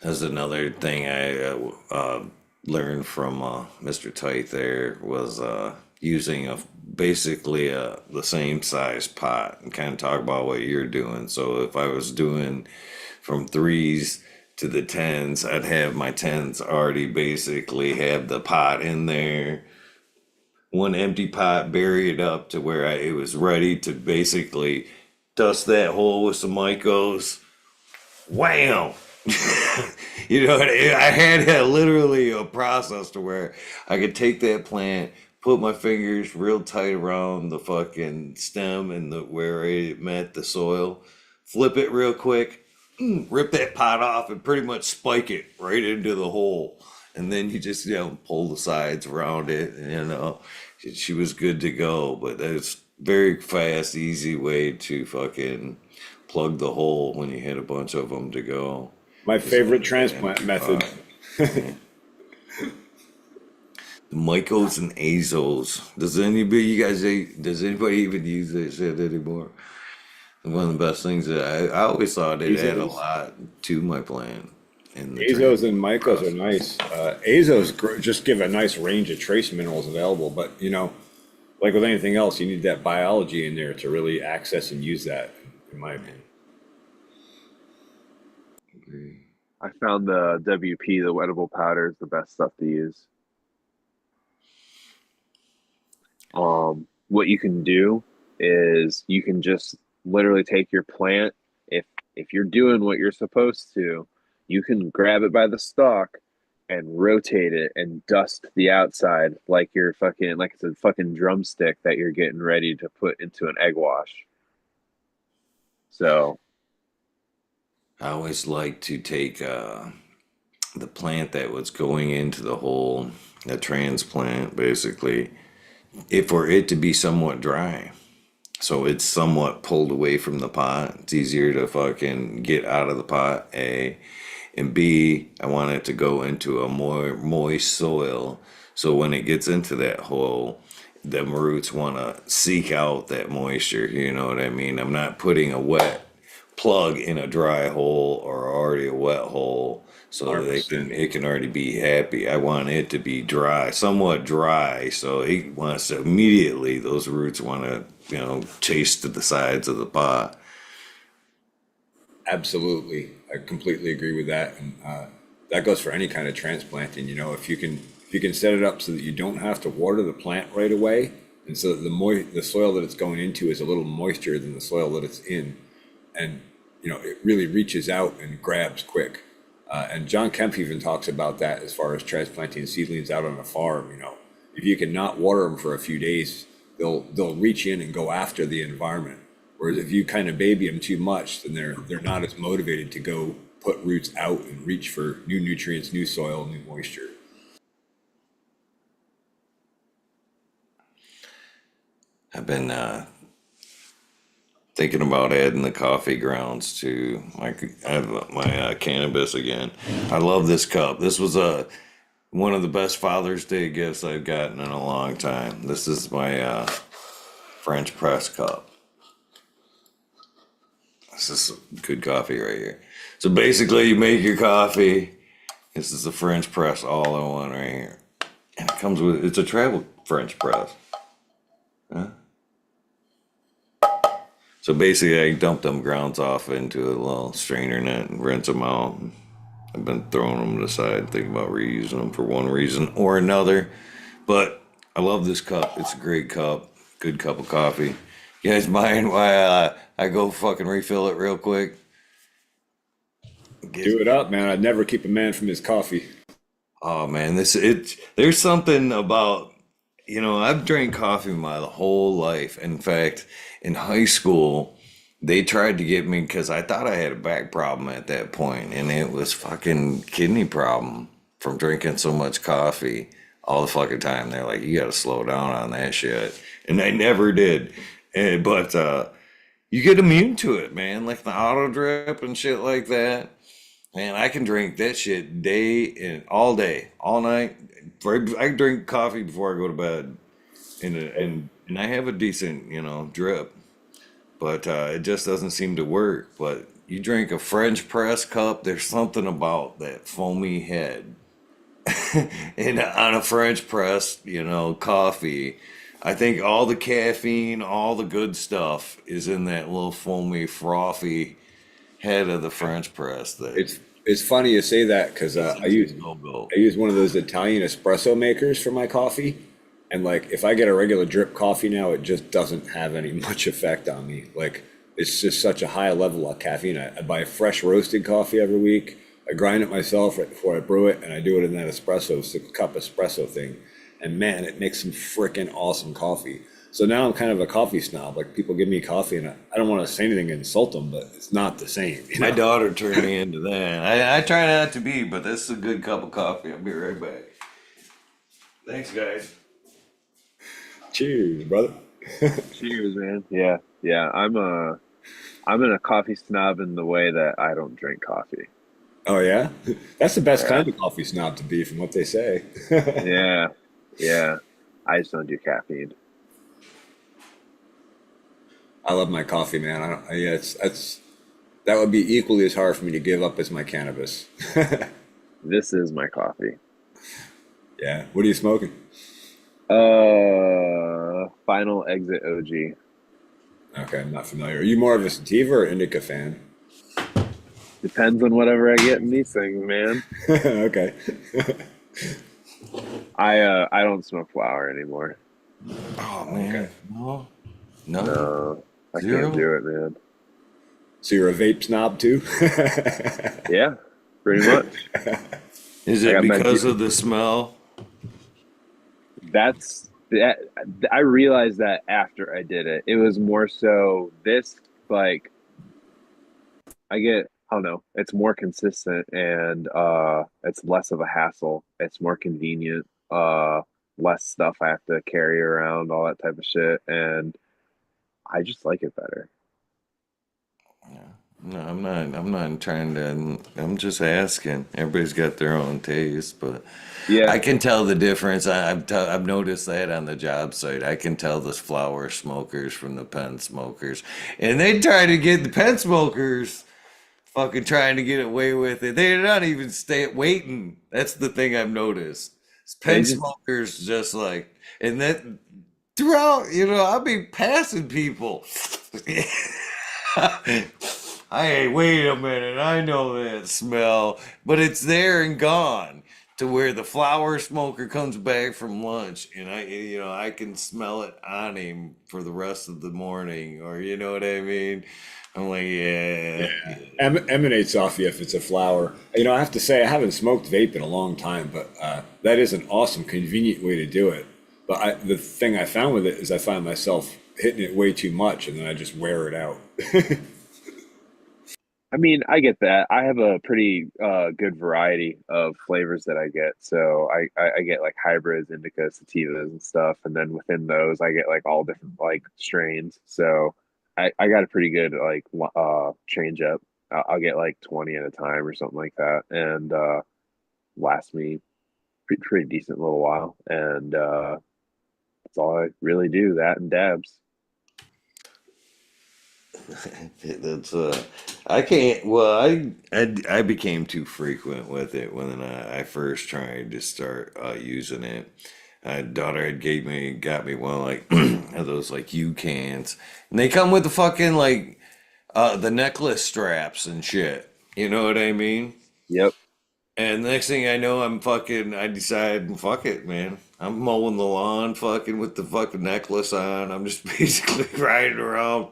That's another thing I learned from Mr. Tight there was using basically the same size pot and kind of talk about what you're doing. So if I was doing from threes to the tens, I'd have my tens already basically have the pot in there, one empty pot, bury it up to where it was ready to basically dust that hole with some Mycos. Wham! You know, I had literally a process to where I could take that plant, put my fingers real tight around the fucking stem and the where it met the soil, flip it real quick, rip that pot off, and pretty much spike it right into the hole. And then you just pull the sides around it. And, she was good to go. But it's very fast, easy way to fucking plug the hole when you hit a bunch of them to go. My favorite transplant method. The Mycos and Azos. Does anybody even use that shit anymore? One of the best things that I always thought it add a lot to my plant. Azos and Mycos are nice. Azos just give a nice range of trace minerals available, but like with anything else, you need that biology in there to really access and use that, in my opinion. I found the WP, the wettable powder, is the best stuff to use. What you can do is you can just literally take your plant. If you're doing what you're supposed to, you can grab it by the stalk and rotate it and dust the outside like it's a fucking drumstick that you're getting ready to put into an egg wash. So I always like to take the plant that was going into the hole, the transplant, basically, for it to be somewhat dry. So it's somewhat pulled away from the pot. It's easier to fucking get out of the pot, A. And B, I want it to go into a more moist soil. So when it gets into that hole, the roots want to seek out that moisture. You know what I mean? I'm not putting a wet plug in a dry hole or already a wet hole so it can already be happy. I want it to be dry, somewhat dry, so it wants to immediately, those roots want to chase to the sides of the pot. Absolutely, I completely agree with that, and that goes for any kind of transplanting. If you can set it up so that you don't have to water the plant right away, and so that the soil that it's going into is a little moister than the soil that it's in, and it really reaches out and grabs quick. And John Kemp even talks about that as far as transplanting seedlings out on a farm. If you can not water them for a few days, they'll reach in and go after the environment. Whereas if you kind of baby them too much, then they're not as motivated to go put roots out and reach for new nutrients, new soil, new moisture. I've been thinking about adding the coffee grounds to my cannabis again. I love this cup. This was one of the best Father's Day gifts I've gotten in a long time. This is my French press cup. This is good coffee right here. So basically, you make your coffee. This is the French press all in one right here. And it's a travel French press. Huh? So basically, I dumped them grounds off into a little strainer net and rinse them out. I've been throwing them to the side, thinking about reusing them for one reason or another. But I love this cup. It's a great cup. Good cup of coffee. You guys mind why I go fucking refill it real quick? Do it up, man. I'd never keep a man from his coffee. Oh man, there's something about, I've drank coffee my whole life. In fact, in high school, they tried to get me because I thought I had a back problem at that point, and it was fucking kidney problem from drinking so much coffee all the fucking time. They're like, you got to slow down on that shit, and I never did. But you get immune to it, man, like the auto drip and shit like that. Man, I can drink that shit day, all night. I drink coffee before I go to bed, and I have a decent, drip, but it just doesn't seem to work. But you drink a French press cup, there's something about that foamy head, and on a French press, coffee. I think all the caffeine, all the good stuff is in that little foamy, frothy head of the French press. It's It's funny you say that because It's I a use no-go. I use one of those Italian espresso makers for my coffee, and like if I get a regular drip coffee now, it just doesn't have any much effect on me. Like it's just such a high level of caffeine. I buy fresh roasted coffee every week. I grind it myself right before I brew it, and I do it in that espresso 6 cup espresso thing. And man, it makes some freaking awesome coffee. So now I'm kind of a coffee snob. Like people give me coffee, and I don't want to say anything and insult them, but it's not the same, you My know. daughter turned me into that. I try not to be, but this is a good cup of coffee. I'll be right back. Thanks, guys. Cheers, brother. Cheers, man. Yeah, yeah. I'm in a coffee snob in the way that I don't drink coffee. Oh yeah, that's the best Yeah, kind of coffee snob to be, from what they say. yeah, yeah. I just don't do caffeine. I love my coffee, man. I don't. Yeah, it's that would be equally as hard for me to give up as my cannabis. This is my coffee. Yeah. What are you smoking? Final Exit OG. Okay, I'm not familiar. Are you more of a sativa or indica fan? Depends on whatever I get in these things, man. Okay. I don't smoke flower anymore. Oh Okay. man, no, nothing, No, I can't zero. do it, man. So you're a vape snob too? Yeah, pretty much. Is I it got my because of the smell? that's that I realized that after I did it. It was more so this like I don't know, it's more consistent and it's less of a hassle. It's more convenient. Less stuff I have to carry around, all that type of shit, and I just like it better. No, I'm not. I'm not trying to. I'm just asking. Everybody's got their own taste, but Yeah, I can tell the difference. I've noticed that on the job site. I can tell the flower smokers from the pen smokers, and they try to get the pen smokers fucking trying to get away with it. They're not even stay waiting. That's the thing I've noticed. they Pen just smokers just like, and that throughout, I'll be passing people. Hey, wait a minute. I know that smell, but it's there and gone to where the flower smoker comes back from lunch and I can smell it on him for the rest of the morning, or you know what I mean? I'm like, yeah, yeah. Emanates off you if it's a flower. I have to say I haven't smoked vape in a long time, but that is an awesome, convenient way to do it. But the thing I found with it is I find myself hitting it way too much, and then I just wear it out. I mean, I get that. I have a pretty good variety of flavors that I get. So I get like hybrids, indicas, sativas, and stuff, and then within those, I get like all different like strains. So I got a pretty good like change up. I'll get like 20 at a time or something like that, and last me pretty decent little while. And that's all I really do. That and dabs. That's I can't. Well, I became too frequent with it when I first tried to start using it. Daughter had got me one like of those like U cans, and they come with the fucking like the necklace straps and shit. You know what I mean? Yep. And next thing I know, I decide, fuck it, man. I'm mowing the lawn, fucking with the fucking necklace on. I'm just basically riding around.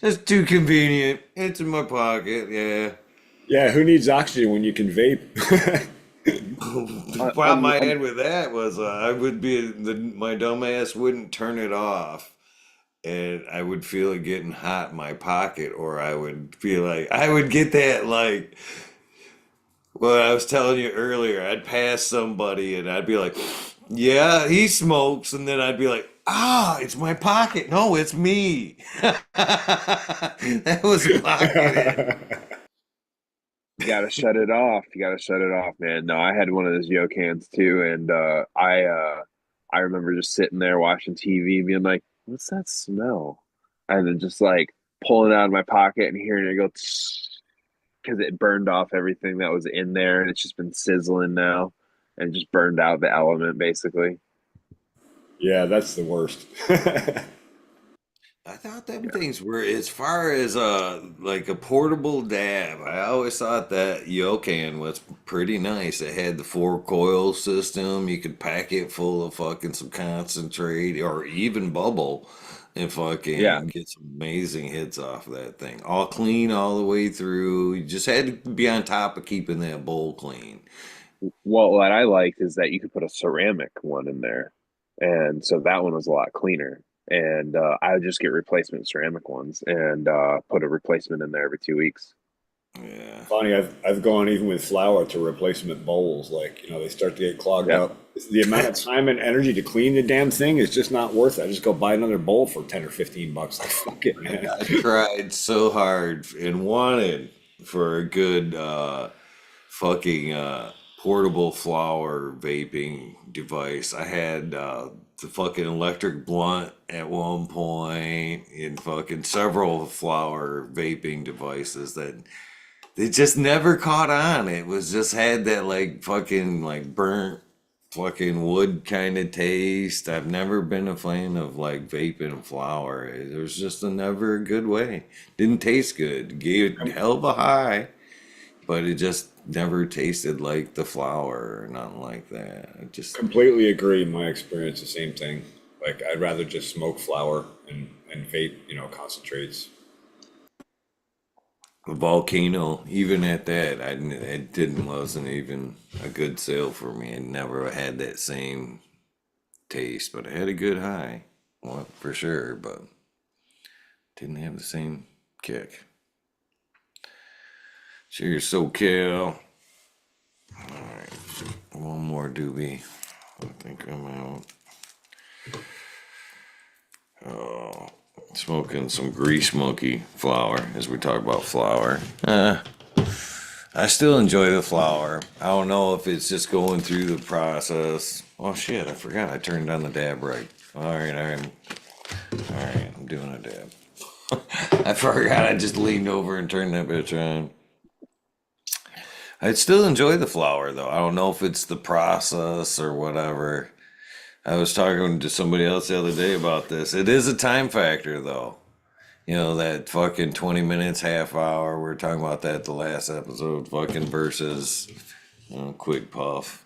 Just too convenient. It's in my pocket, yeah. Yeah, who needs oxygen when you can vape? The problem I had with that was I would my dumb ass wouldn't turn it off, and I would feel it getting hot in my pocket, or I would feel like I would get that like what I was telling you earlier. I'd pass somebody and I'd be like, "Yeah, he smokes," and then I'd be like, "Ah, it's my pocket. No, it's me." That was pocketed. You gotta shut it off. You gotta shut it off, man. No, I had one of those Yo cans too, and I remember just sitting there watching TV, being like, "What's that smell?" And then just like pulling it out of my pocket and hearing it go because it burned off everything that was in there, and it's just been sizzling now, and just burned out the element basically. Yeah, that's the worst. I thought them Yeah. things were as far as like a portable dab. I always thought that Yokan was pretty nice. It had the four coil system. You could pack it full of fucking some concentrate or even bubble and Yeah. fucking get some amazing hits off that thing. All clean all the way through. You just had to be on top of keeping that bowl clean. Well, what I liked is that you could put a ceramic one in there, and so that one was a lot cleaner. And I would just get replacement ceramic ones and put a replacement in there every 2 weeks. Yeah. Funny, I've gone even with flour to replacement bowls. Like, they start to get clogged Yeah. up. The amount of time and energy to clean the damn thing is just not worth it. I just go buy another bowl for 10 or 15 bucks. Like, fuck it, man. I tried so hard and wanted for a good fucking portable flower vaping device. I had the fucking electric blunt at one point and fucking several flower vaping devices that they just never caught on. It was just had that like fucking like burnt fucking wood kind of taste. I've never been a fan of like vaping flower. There was just never a good way. Didn't taste good. Gave a hell of a high, but it just never tasted like the flower or nothing like that. It just Completely agree. In my experience, the same thing. Like, I'd rather just smoke flour and vape, concentrates. a volcano, even at that, it didn't wasn't even a good sale for me. I never had that same taste, but I had a good high, well, for sure, but didn't have the same kick. Cheers, SoCal. All right, one more doobie. I think I'm out. Oh, smoking some grease monkey flower as we talk about flower. I still enjoy the flower. I don't know if it's just going through the process. Oh shit, I forgot I turned on the dab right. All right, I'm doing a dab. I forgot I just leaned over and turned that bitch on. I still enjoy the flower though. I don't know if it's the process or whatever. I was talking to somebody else the other day about this. It is a time factor though. That fucking 20 minutes, half hour. We were talking about that the last episode, fucking versus quick puff.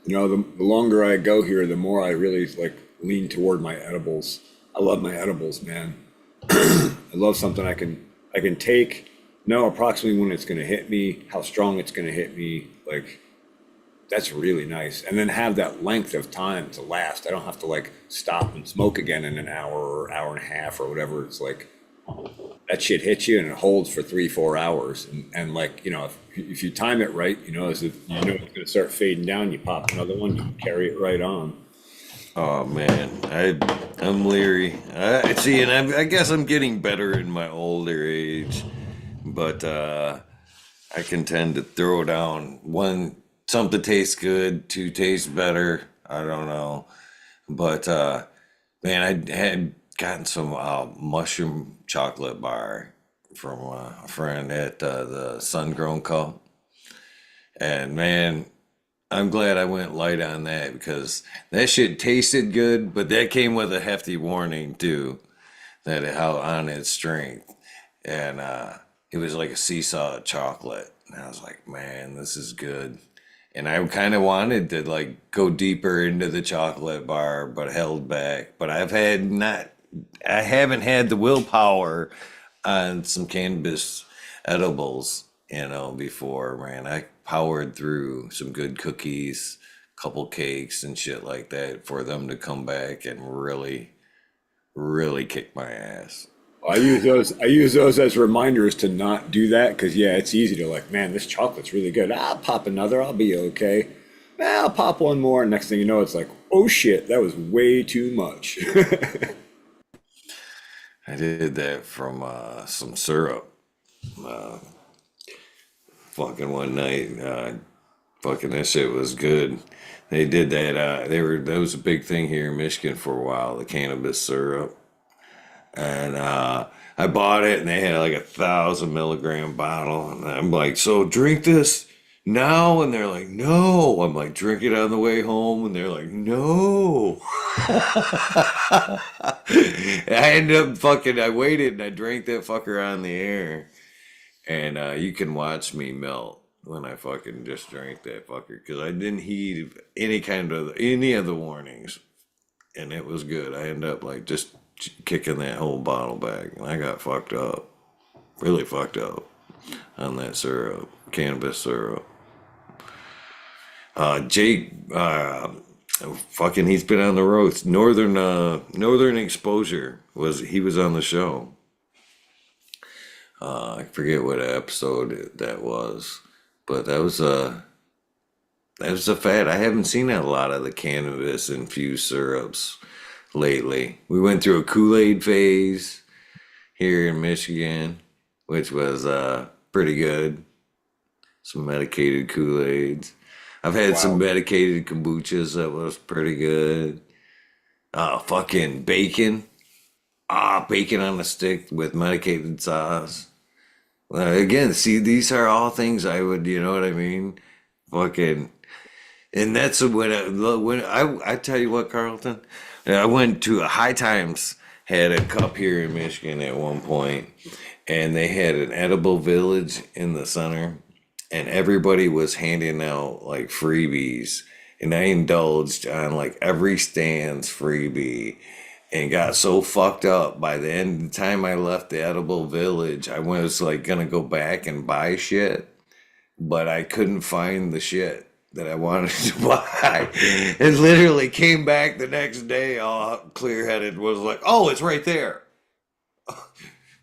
The longer I go here, the more I really like lean toward my edibles. I love my edibles, man. I love something I can take, know approximately when it's going to hit me, how strong it's going to hit me. Like, that's really nice. And then have that length of time to last. I don't have to like stop and smoke again in an hour or hour and a half or whatever. It's like that shit hits you and it holds for 3-4 hours. And like, if you time it right, as if it's going to start fading down, you pop another one, you carry it right on. Oh man, I'm leery. I see, and I guess I'm getting better in my older age, but I can tend to throw down one. Something tastes good, two tastes better. I don't know, but man, I had gotten some mushroom chocolate bar from a friend at the Sun Grown Cup, and man, I'm glad I went light on that because that shit tasted good, but that came with a hefty warning too, that how on its strength, and it was like a seesaw of chocolate, and I was like, man, this is good. And I kind of wanted to like go deeper into the chocolate bar, but held back. But I haven't had the willpower on some cannabis edibles, before, man. I powered through some good cookies, couple cakes and shit like that for them to come back and really, really kick my ass. I use those as reminders to not do that because yeah, it's easy to like, man, this chocolate's really good. I'll pop another, I'll be okay. I'll pop one more. Next thing you know, it's like, oh shit, that was way too much. I did that from some syrup. Uh, fucking one night, fucking that shit was good. They did that. That was a big thing here in Michigan for a while. The cannabis syrup. And I bought it, and they had like 1,000 milligram bottle, and I'm like, so drink this now, and they're like, no. I'm like, drink it on the way home, and they're like, no. ended up fucking, I waited and I drank that fucker on the air. And you can watch me melt when I fucking just drank that fucker because I didn't heed any of the warnings, and it was good. I ended up like just kicking that whole bottle back, and I got fucked up, really fucked up on that syrup, cannabis syrup. Jake, fucking, he's been on the road. Northern Exposure he was on the show. I forget what episode that was, but that was a fad. I haven't seen a lot of the cannabis infused syrups lately. We went through a Kool-Aid phase here in Michigan, which was pretty good. Some medicated Kool-Aids. I've had some medicated kombuchas that was pretty good. Fucking bacon. Bacon on a stick with medicated sauce. Again, see, these are all things I would, you know what I mean? Fucking, and that's I tell you what, Carlton, I went to a High Times, had a cup here in Michigan at one point, and they had an edible village in the center, and everybody was handing out like freebies, and I indulged on like every stand's freebie and got so fucked up by the end of the time I left the edible village. I was like gonna go back and buy shit, but I couldn't find the shit that I wanted to buy. And literally came back the next day all clear headed, was like, oh, it's right there.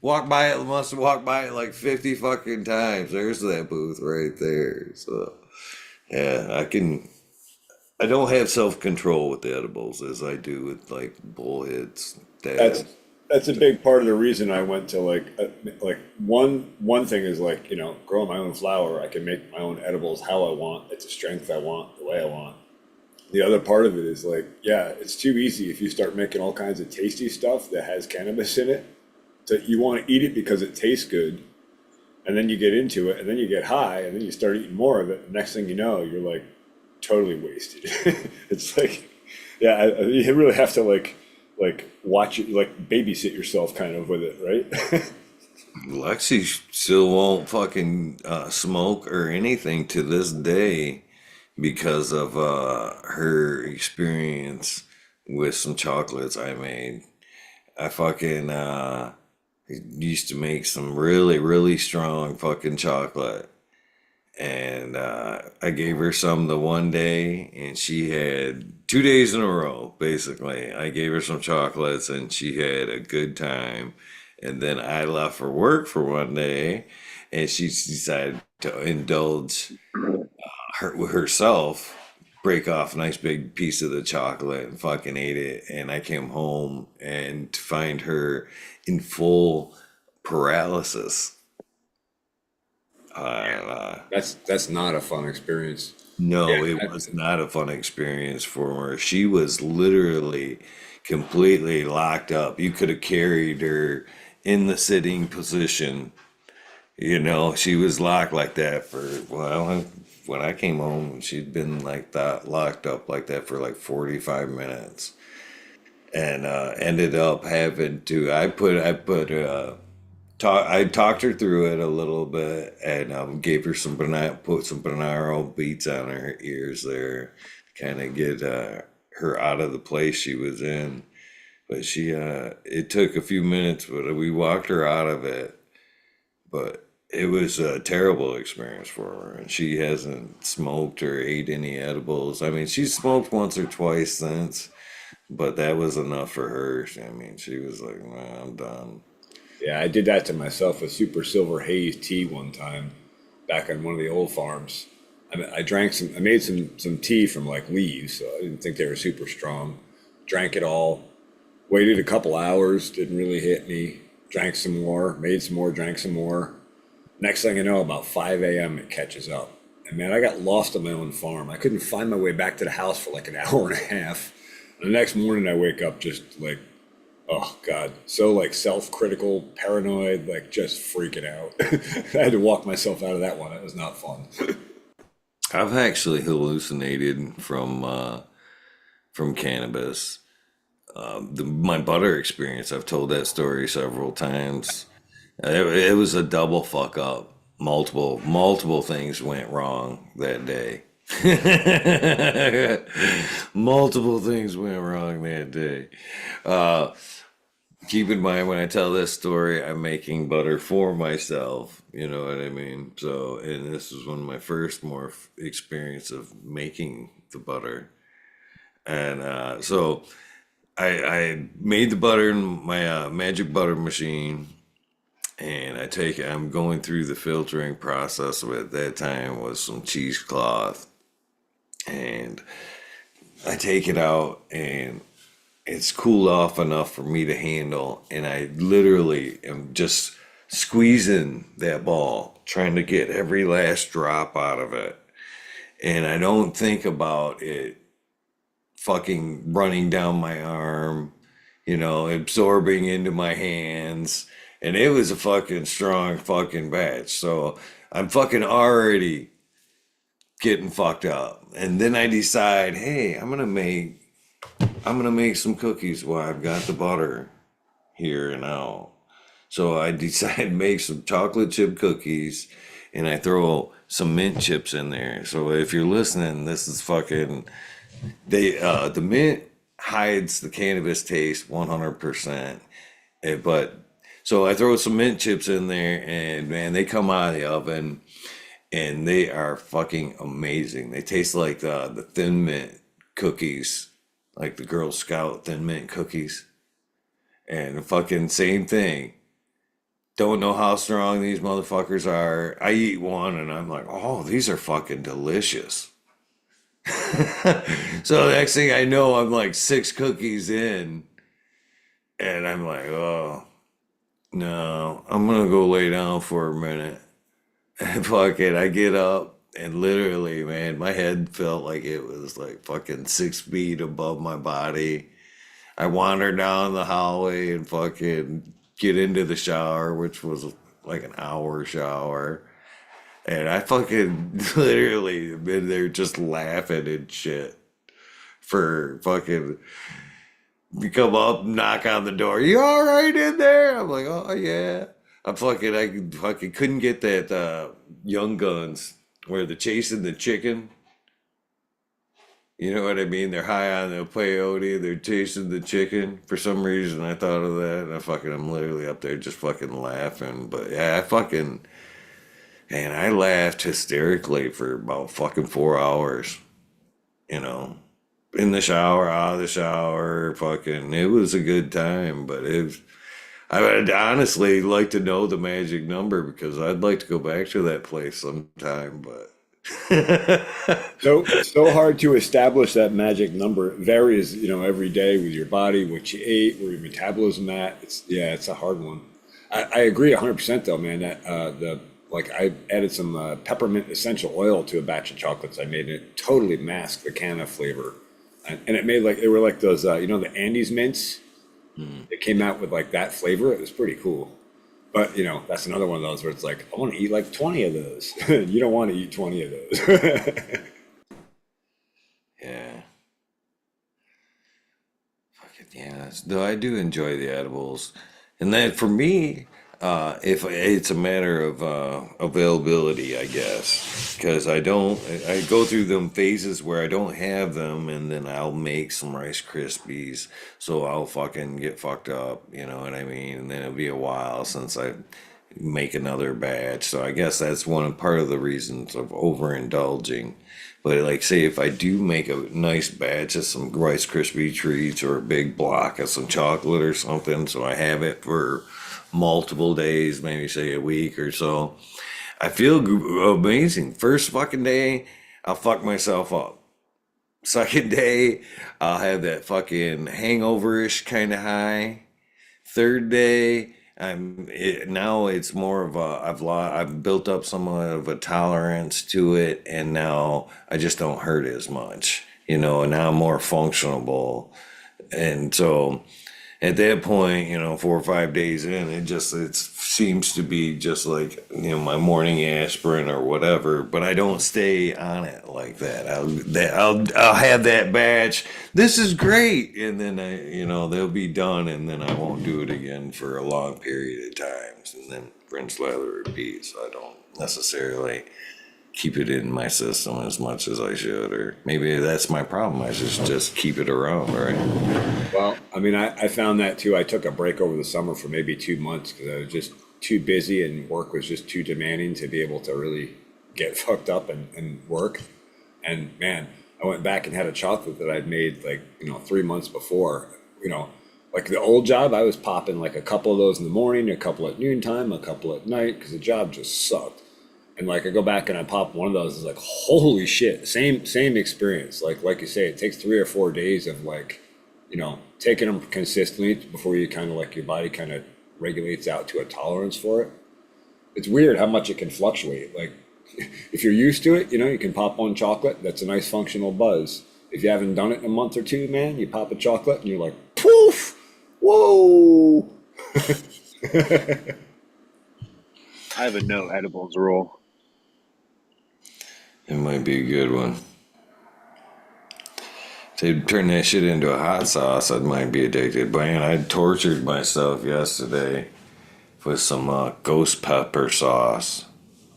Must have walked by it like 50 fucking times. There's that booth right there. So yeah, I don't have self-control with the edibles as I do with like bullheads. That's a big part of the reason I went to like one thing is like, you know, growing my own flower. I can make my own edibles how I want, at the strength I want, the way I want. The other part of it is like, yeah, it's too easy if you start making all kinds of tasty stuff that has cannabis in it. So you want to eat it because it tastes good, and then you get into it, and then you get high, and then you start eating more of it. The next thing you know, you're like totally wasted. It's like, yeah, you really have to like watch it, like babysit yourself kind of with it, right? Lexi still won't fucking smoke or anything to this day because of her experience with some chocolates I made. I fucking used to make some really, really strong fucking chocolate. And I gave her some the one day, and she had 2 days in a row, basically. I gave her some chocolates, and she had a good time. And then I left for work for one day, and she decided to indulge herself, break off a nice big piece of the chocolate, and fucking ate it. And I came home and to find her in full paralysis. That's not a fun experience. No, Yeah, it was not a fun experience for her. She was literally completely locked up. You could have carried her in the sitting position. You know, she was locked like that when I came home, she'd been like that, locked up like that for like 45 minutes. And ended up having to, I talked her through it a little bit and gave her put some binaural beats on her ears there, kind of get her out of the place she was in. But it took a few minutes, but we walked her out of it. But it was a terrible experience for her, and she hasn't smoked or ate any edibles. I mean, she's smoked once or twice since, but that was enough for her. I mean, she was like, "Man, I'm done." yeah, I did that to myself with Super Silver Haze tea one time back on one of the old farms. I made some tea from like leaves, so I didn't think they were super strong. Drank it all, waited a couple hours, didn't really hit me. Drank some more, made some more, drank some more. Next thing I know, about 5 a.m., it catches up. And man, I got lost on my own farm. I couldn't find my way back to the house for like an hour and a half. The next morning, I wake up just like, oh God, so like self-critical, paranoid, like just freaking out. I had to walk myself out of that one. It was not fun. I've actually hallucinated from cannabis. my butter experience. I've told that story several times. It was a double fuck up. Multiple things went wrong that day. Multiple things went wrong that day. Uh, Keep in mind when I tell this story, I'm making butter for myself. You know what I mean? So, and this was one of my first more experience of making the butter. And so I made the butter in my magic butter machine, and I'm going through the filtering process. Of it. At that time was some cheesecloth, and I take it out, and it's cooled off enough for me to handle, and I literally am just squeezing that ball, trying to get every last drop out of it. And I don't think about it fucking running down my arm, absorbing into my hands. And it was a fucking strong fucking batch. So I'm fucking already getting fucked up. And then I decide, hey, I'm gonna make some cookies while I've got the butter here and now. So I decide to make some chocolate chip cookies, and I throw some mint chips in there. So if you're listening, this is fucking the mint hides the cannabis taste 100%. But so I throw some mint chips in there, and man, they come out of the oven, and they are fucking amazing. They taste like the thin mint cookies, like the Girl Scout thin mint cookies, and the fucking same thing. Don't know how strong these motherfuckers are. I eat one and I'm like, oh, these are fucking delicious. So the next thing I know, I'm like 6 cookies in, and I'm like, oh no, I'm gonna go lay down for a minute. And fuck it, I get up, and literally, man, my head felt like it was like fucking 6 feet above my body. I wander down the hallway and fucking get into the shower, which was like an hour shower. And I fucking literally been there just laughing and shit for fucking, you come up, knock on the door. You all right in there? I'm like, oh yeah. I fucking couldn't get that Young Guns where they're chasing the chicken. You know what I mean? They're high on the peyote. They're chasing the chicken. For some reason, I thought of that. And I'm literally up there just fucking laughing. But yeah, I laughed hysterically for about fucking 4 hours, you know, in the shower, out of the shower, fucking, it was a good time. But I would honestly like to know the magic number because I'd like to go back to that place sometime, but. So hard to establish that magic number. It varies, every day with your body, what you ate, where your metabolism at. It's a hard one. I agree 100% though, man. That I added some peppermint essential oil to a batch of chocolates I made, and it totally masked the canna flavor, and it made they were like those, the Andes mints. It came out with like that flavor. It was pretty cool. But that's another one of those where it's like, I want to eat like 20 of those. You don't want to eat 20 of those. Yeah. Fucking yeah. Though I do enjoy the edibles. And then for me, if it's a matter of availability, I guess, because I go through them phases where I don't have them, and then I'll make some Rice Krispies, so I'll fucking get fucked up, you know what I mean? And then it'll be a while since I make another batch, so I guess that's one part of the reasons of overindulging. But like, say if I do make a nice batch of some Rice Krispie treats or a big block of some chocolate or something, so I have it for multiple days, maybe say a week or so. I feel amazing. First fucking day, I'll fuck myself up. Second day, I'll have that fucking hangover-ish kind of high. Third day, now it's more of I've built up somewhat of a tolerance to it, and now I just don't hurt as much, and now I'm more functional, and so at that point, 4 or 5 days in, it seems to be just like, my morning aspirin or whatever, but I don't stay on it like that. I'll have that batch. This is great. And then they'll be done, and then I won't do it again for a long period of times. And then rinse, lather, repeat. So I don't necessarily keep it in my system as much as I should, or maybe that's my problem. I should just keep it around, right? Well, I mean, I found that too. I took a break over the summer for maybe 2 months because I was just too busy and work was just too demanding to be able to really get fucked up and work. And man, I went back and had a chocolate that I'd made like, 3 months before. Like the old job, I was popping like a couple of those in the morning, a couple at noontime, a couple at night because the job just sucked. And like I go back and I pop one of those, it's like holy shit, same experience. Like you say, it takes 3 or 4 days of like, taking them consistently before you kind of like your body kind of regulates out to a tolerance for it. It's weird how much it can fluctuate. Like if you're used to it, you can pop one chocolate, that's a nice functional buzz. If you haven't done it in a month or two, man, you pop a chocolate and you're like, poof, whoa. I have a no edibles rule. It might be a good one. To turn that shit into a hot sauce, I might be addicted. But man, I tortured myself yesterday with some ghost pepper sauce.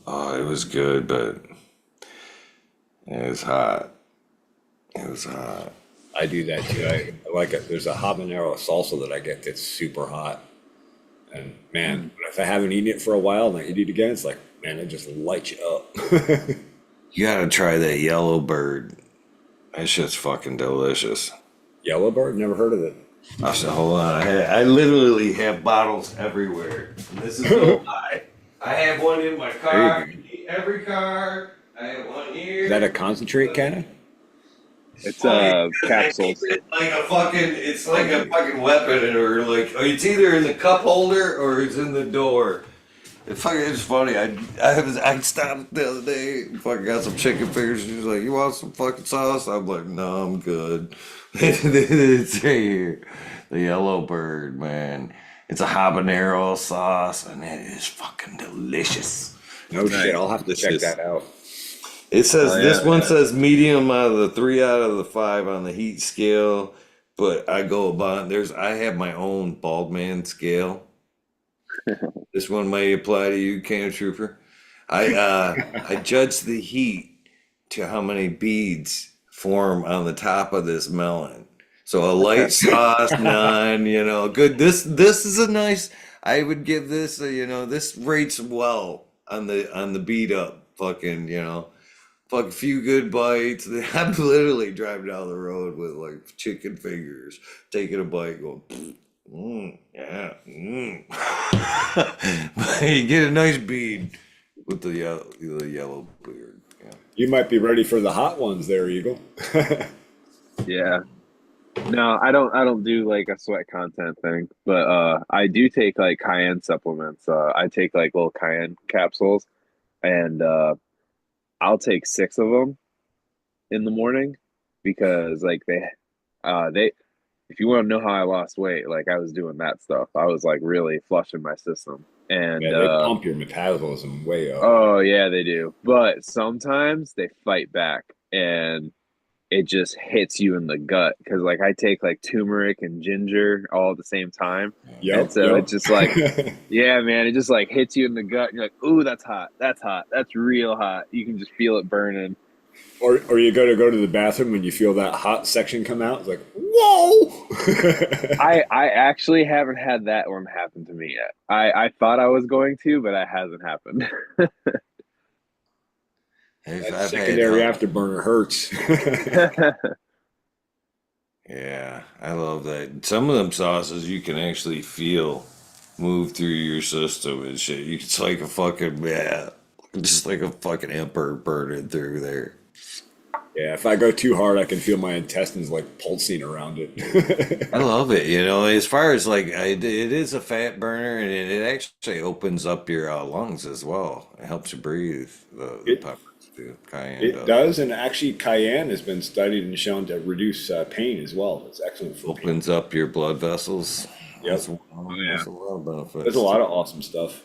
Oh, it was good, but it was hot. It was hot. I do that too. I like it. There's a habanero salsa that I get that's super hot. And man, if I haven't eaten it for a while and I eat it again, it's like, man, it just lights you up. You gotta try that yellow bird. That shit's fucking delicious. Yellowbird? Never heard of it. I said, hold on. I literally have bottles everywhere. And this is no lie. I have one in my car. Every car. I have one here. Is that a concentrate cannon? It's capsules. It's like a fucking weapon, or like it's either in the cup holder or it's in the door. It's funny. I stopped the other day. Fucking got some chicken fingers. She was like, "You want some fucking sauce?" I'm like, "No, I'm good." It's right here. The yellow bird, man. It's a habanero sauce, and it is fucking delicious. No shit. I'll have to check that out. It says this one says medium out of the 3 out of the 5 on the heat scale, but I go about I have my own bald man scale. This one may apply to you, Can Trooper. I judge the heat to how many beads form on the top of this melon. So a light sauce, none, good. This is a nice. I would give this this rates well on the beat up fucking fuck a few good bites. I'm literally driving down the road with like chicken fingers, taking a bite, going. Yeah. You get a nice bead with the yellow beard. Yeah. You might be ready for the hot ones there, Eagle. Yeah. No, I don't do like a sweat content thing, but I do take like cayenne supplements. I take like little cayenne capsules, and I'll take 6 of them in the morning because like they if you want to know how I lost weight, like I was doing that stuff. I was like really flushing my system. And yeah, they pump your metabolism way up. Oh yeah, they do. But sometimes they fight back and it just hits you in the gut. Cause like I take like turmeric and ginger all at the same time. And so it's just like yeah, man, it just like hits you in the gut. And you're like, ooh, that's hot. That's hot. That's real hot. You can just feel it burning. Or you go to the bathroom and you feel that hot section come out. It's like, whoa! I actually haven't had that one happen to me yet. I thought I was going to, but that hasn't happened. That secondary afterburner hurts. Yeah, I love that. Some of them sauces you can actually feel move through your system and shit. It's like a fucking just like a fucking emperor burning through there. Yeah, if I go too hard, I can feel my intestines like pulsing around it. I love it. As far as like it is a fat burner, and it actually opens up your lungs as well. It helps you breathe. The peppers. The cayenne It does. does, and actually, cayenne has been studied and shown to reduce pain as well. It's excellent for pain. Opens up your blood vessels. Yep, Oh yeah, That's a lot of there's a benefits lot too. of awesome stuff.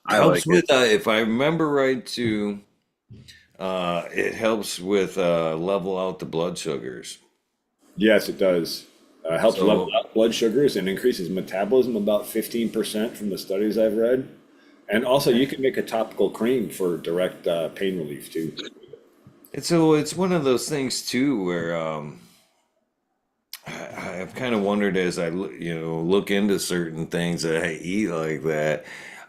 I like Helps it. with, if I remember right, too. It helps with level out the blood sugars. Yes, it does. Helps level So out blood sugars and increases metabolism about 15% from the studies I've read. And also, you can make a topical cream for direct pain relief too. it's one of those things too where I've kind of wondered as look into certain things that I eat like that.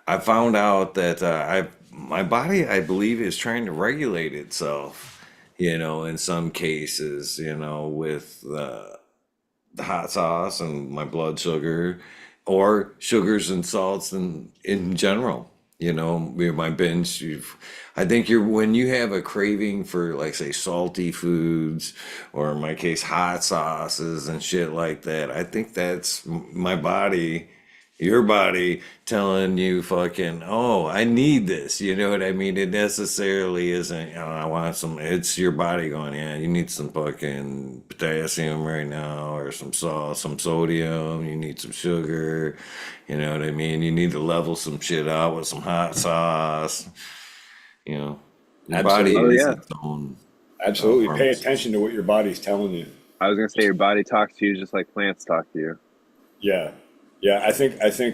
I found out that my body, I believe, is trying to regulate itself. In some cases, with the hot sauce and my blood sugar, or sugars and salts in general. My binge. I think when you have a craving for, like, say, salty foods, or in my case, hot sauces and shit like that. I think that's my body, your body telling you, fucking, oh, I need this. You know what I mean? It necessarily isn't, I want some, it's your body going, yeah, you need some fucking potassium right now, or some salt, some sodium, you need some sugar. You know what I mean? You need to level some shit out with some hot sauce. You know, your body Oh Absolutely. is yeah. its own Absolutely. Pay pharmacist. attention to what your body's telling you. I was gonna say your body talks to you just like plants talk to you. Yeah. Yeah. I think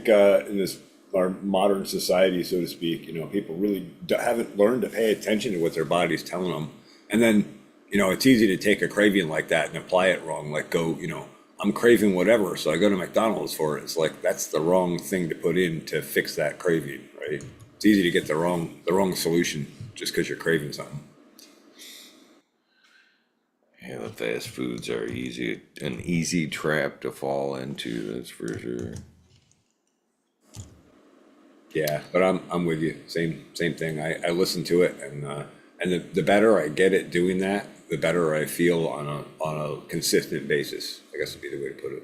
in this our modern society, so to speak, people really haven't learned to pay attention to what their body's telling them. And then, it's easy to take a craving like that and apply it wrong. Like I'm craving whatever, so I go to McDonald's for it. It's like that's the wrong thing to put in to fix that craving, right? It's easy to get the wrong solution just because you're craving something. Yeah, the fast foods are an easy trap to fall into, that's for sure. Yeah, but I'm with you. Same thing. I listen to it, and the better I get at doing that, the better I feel on a consistent basis. I guess would be the way to put it.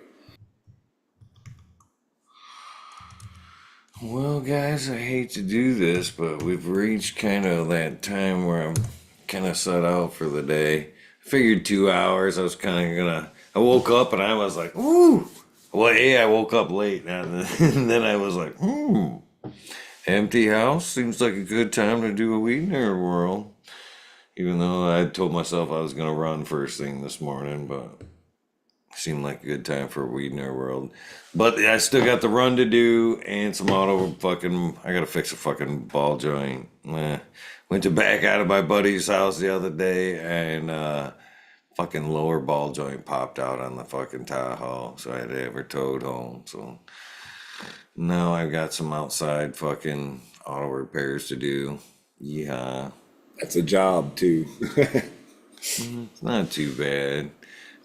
Well, guys, I hate to do this, but we've reached kind of that time where I'm kind of set out for the day. I figured 2 hours. I was kind of gonna. I woke up and I was like, "Ooh." Well, I woke up late, and then I was like, "Hmm." Empty house seems like a good time to do a WEedNerWorld. Even though I told myself I was gonna run first thing this morning, but seemed like a good time for a WEedNerWorld. But I still got the run to do and some auto fucking. I gotta fix a fucking ball joint. Went to back out of my buddy's house the other day, and fucking lower ball joint popped out on the fucking Tahoe, so I had to have her towed home. So now I've got some outside fucking auto repairs to do. Yeah, That's a job too. it's not too bad,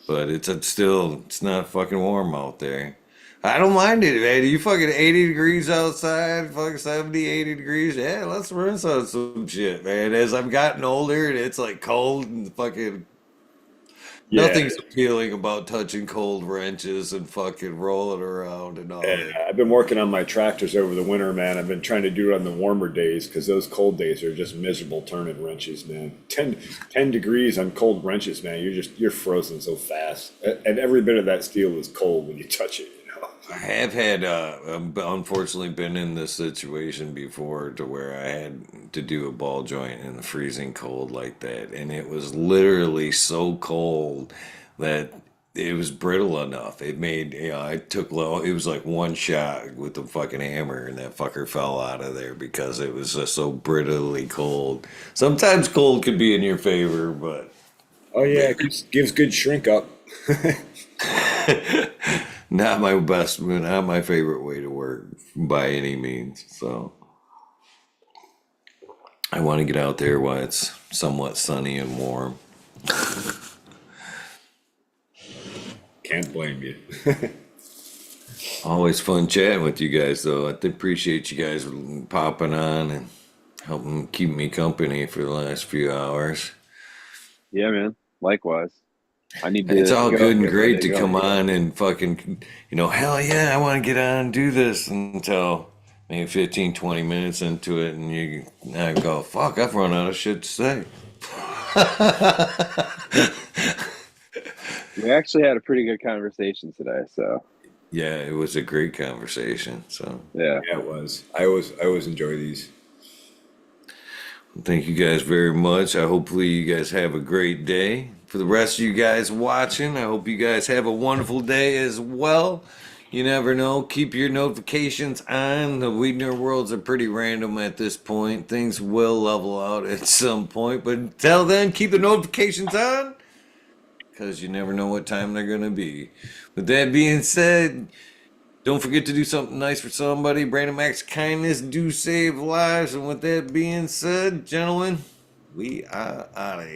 but it's not fucking warm out there. I don't mind it, man. You fucking 80 degrees outside, fucking 70, 80 degrees. Yeah, let's rinse out some shit, man. As I've gotten older and it's like cold and fucking Yeah, nothing's appealing about touching cold wrenches and fucking rolling around and all that. I've been working on my tractors over the winter, man. I've been trying to do it on the warmer days because those cold days are just miserable turning wrenches, man. 10 degrees on cold wrenches, man. You're frozen so fast, and every bit of that steel is cold when you touch it. I have had, unfortunately, been in this situation before to where I had to do a ball joint in the freezing cold like that, and it was literally so cold that it was brittle enough. It made, I took low. It was like one shot with the fucking hammer, and that fucker fell out of there because it was just so brittly cold. Sometimes cold could be in your favor, but Oh yeah, it gives good shrink up. not my favorite way to work by any means. So I want to get out there while it's somewhat sunny and warm. Can't blame you. Always fun chatting with you guys, though. I appreciate you guys popping on and helping keep me company for the last few hours. Yeah, man. Likewise. I need It's to all go good and get ready great to to go. come on and fucking, hell yeah, I want to get on and do this until maybe 15, 20 minutes into it, and I go, fuck, I've run out of shit to say. We actually had a pretty good conversation today, so Yeah, it was a great conversation. So yeah. Yeah, it was. I always enjoy these. thank you guys very much. Hopefully you guys have a great day. For the rest of you guys watching, I hope you guys have a wonderful day as well. You never know. Keep your notifications on. The WEedNerWorlds are pretty random at this point. Things will level out at some point. But until then, keep the notifications on. Because you never know what time they're going to be. With that being said, don't forget to do something nice for somebody. Brandon Max kindness do save lives. And with that being said, gentlemen, we are out of here.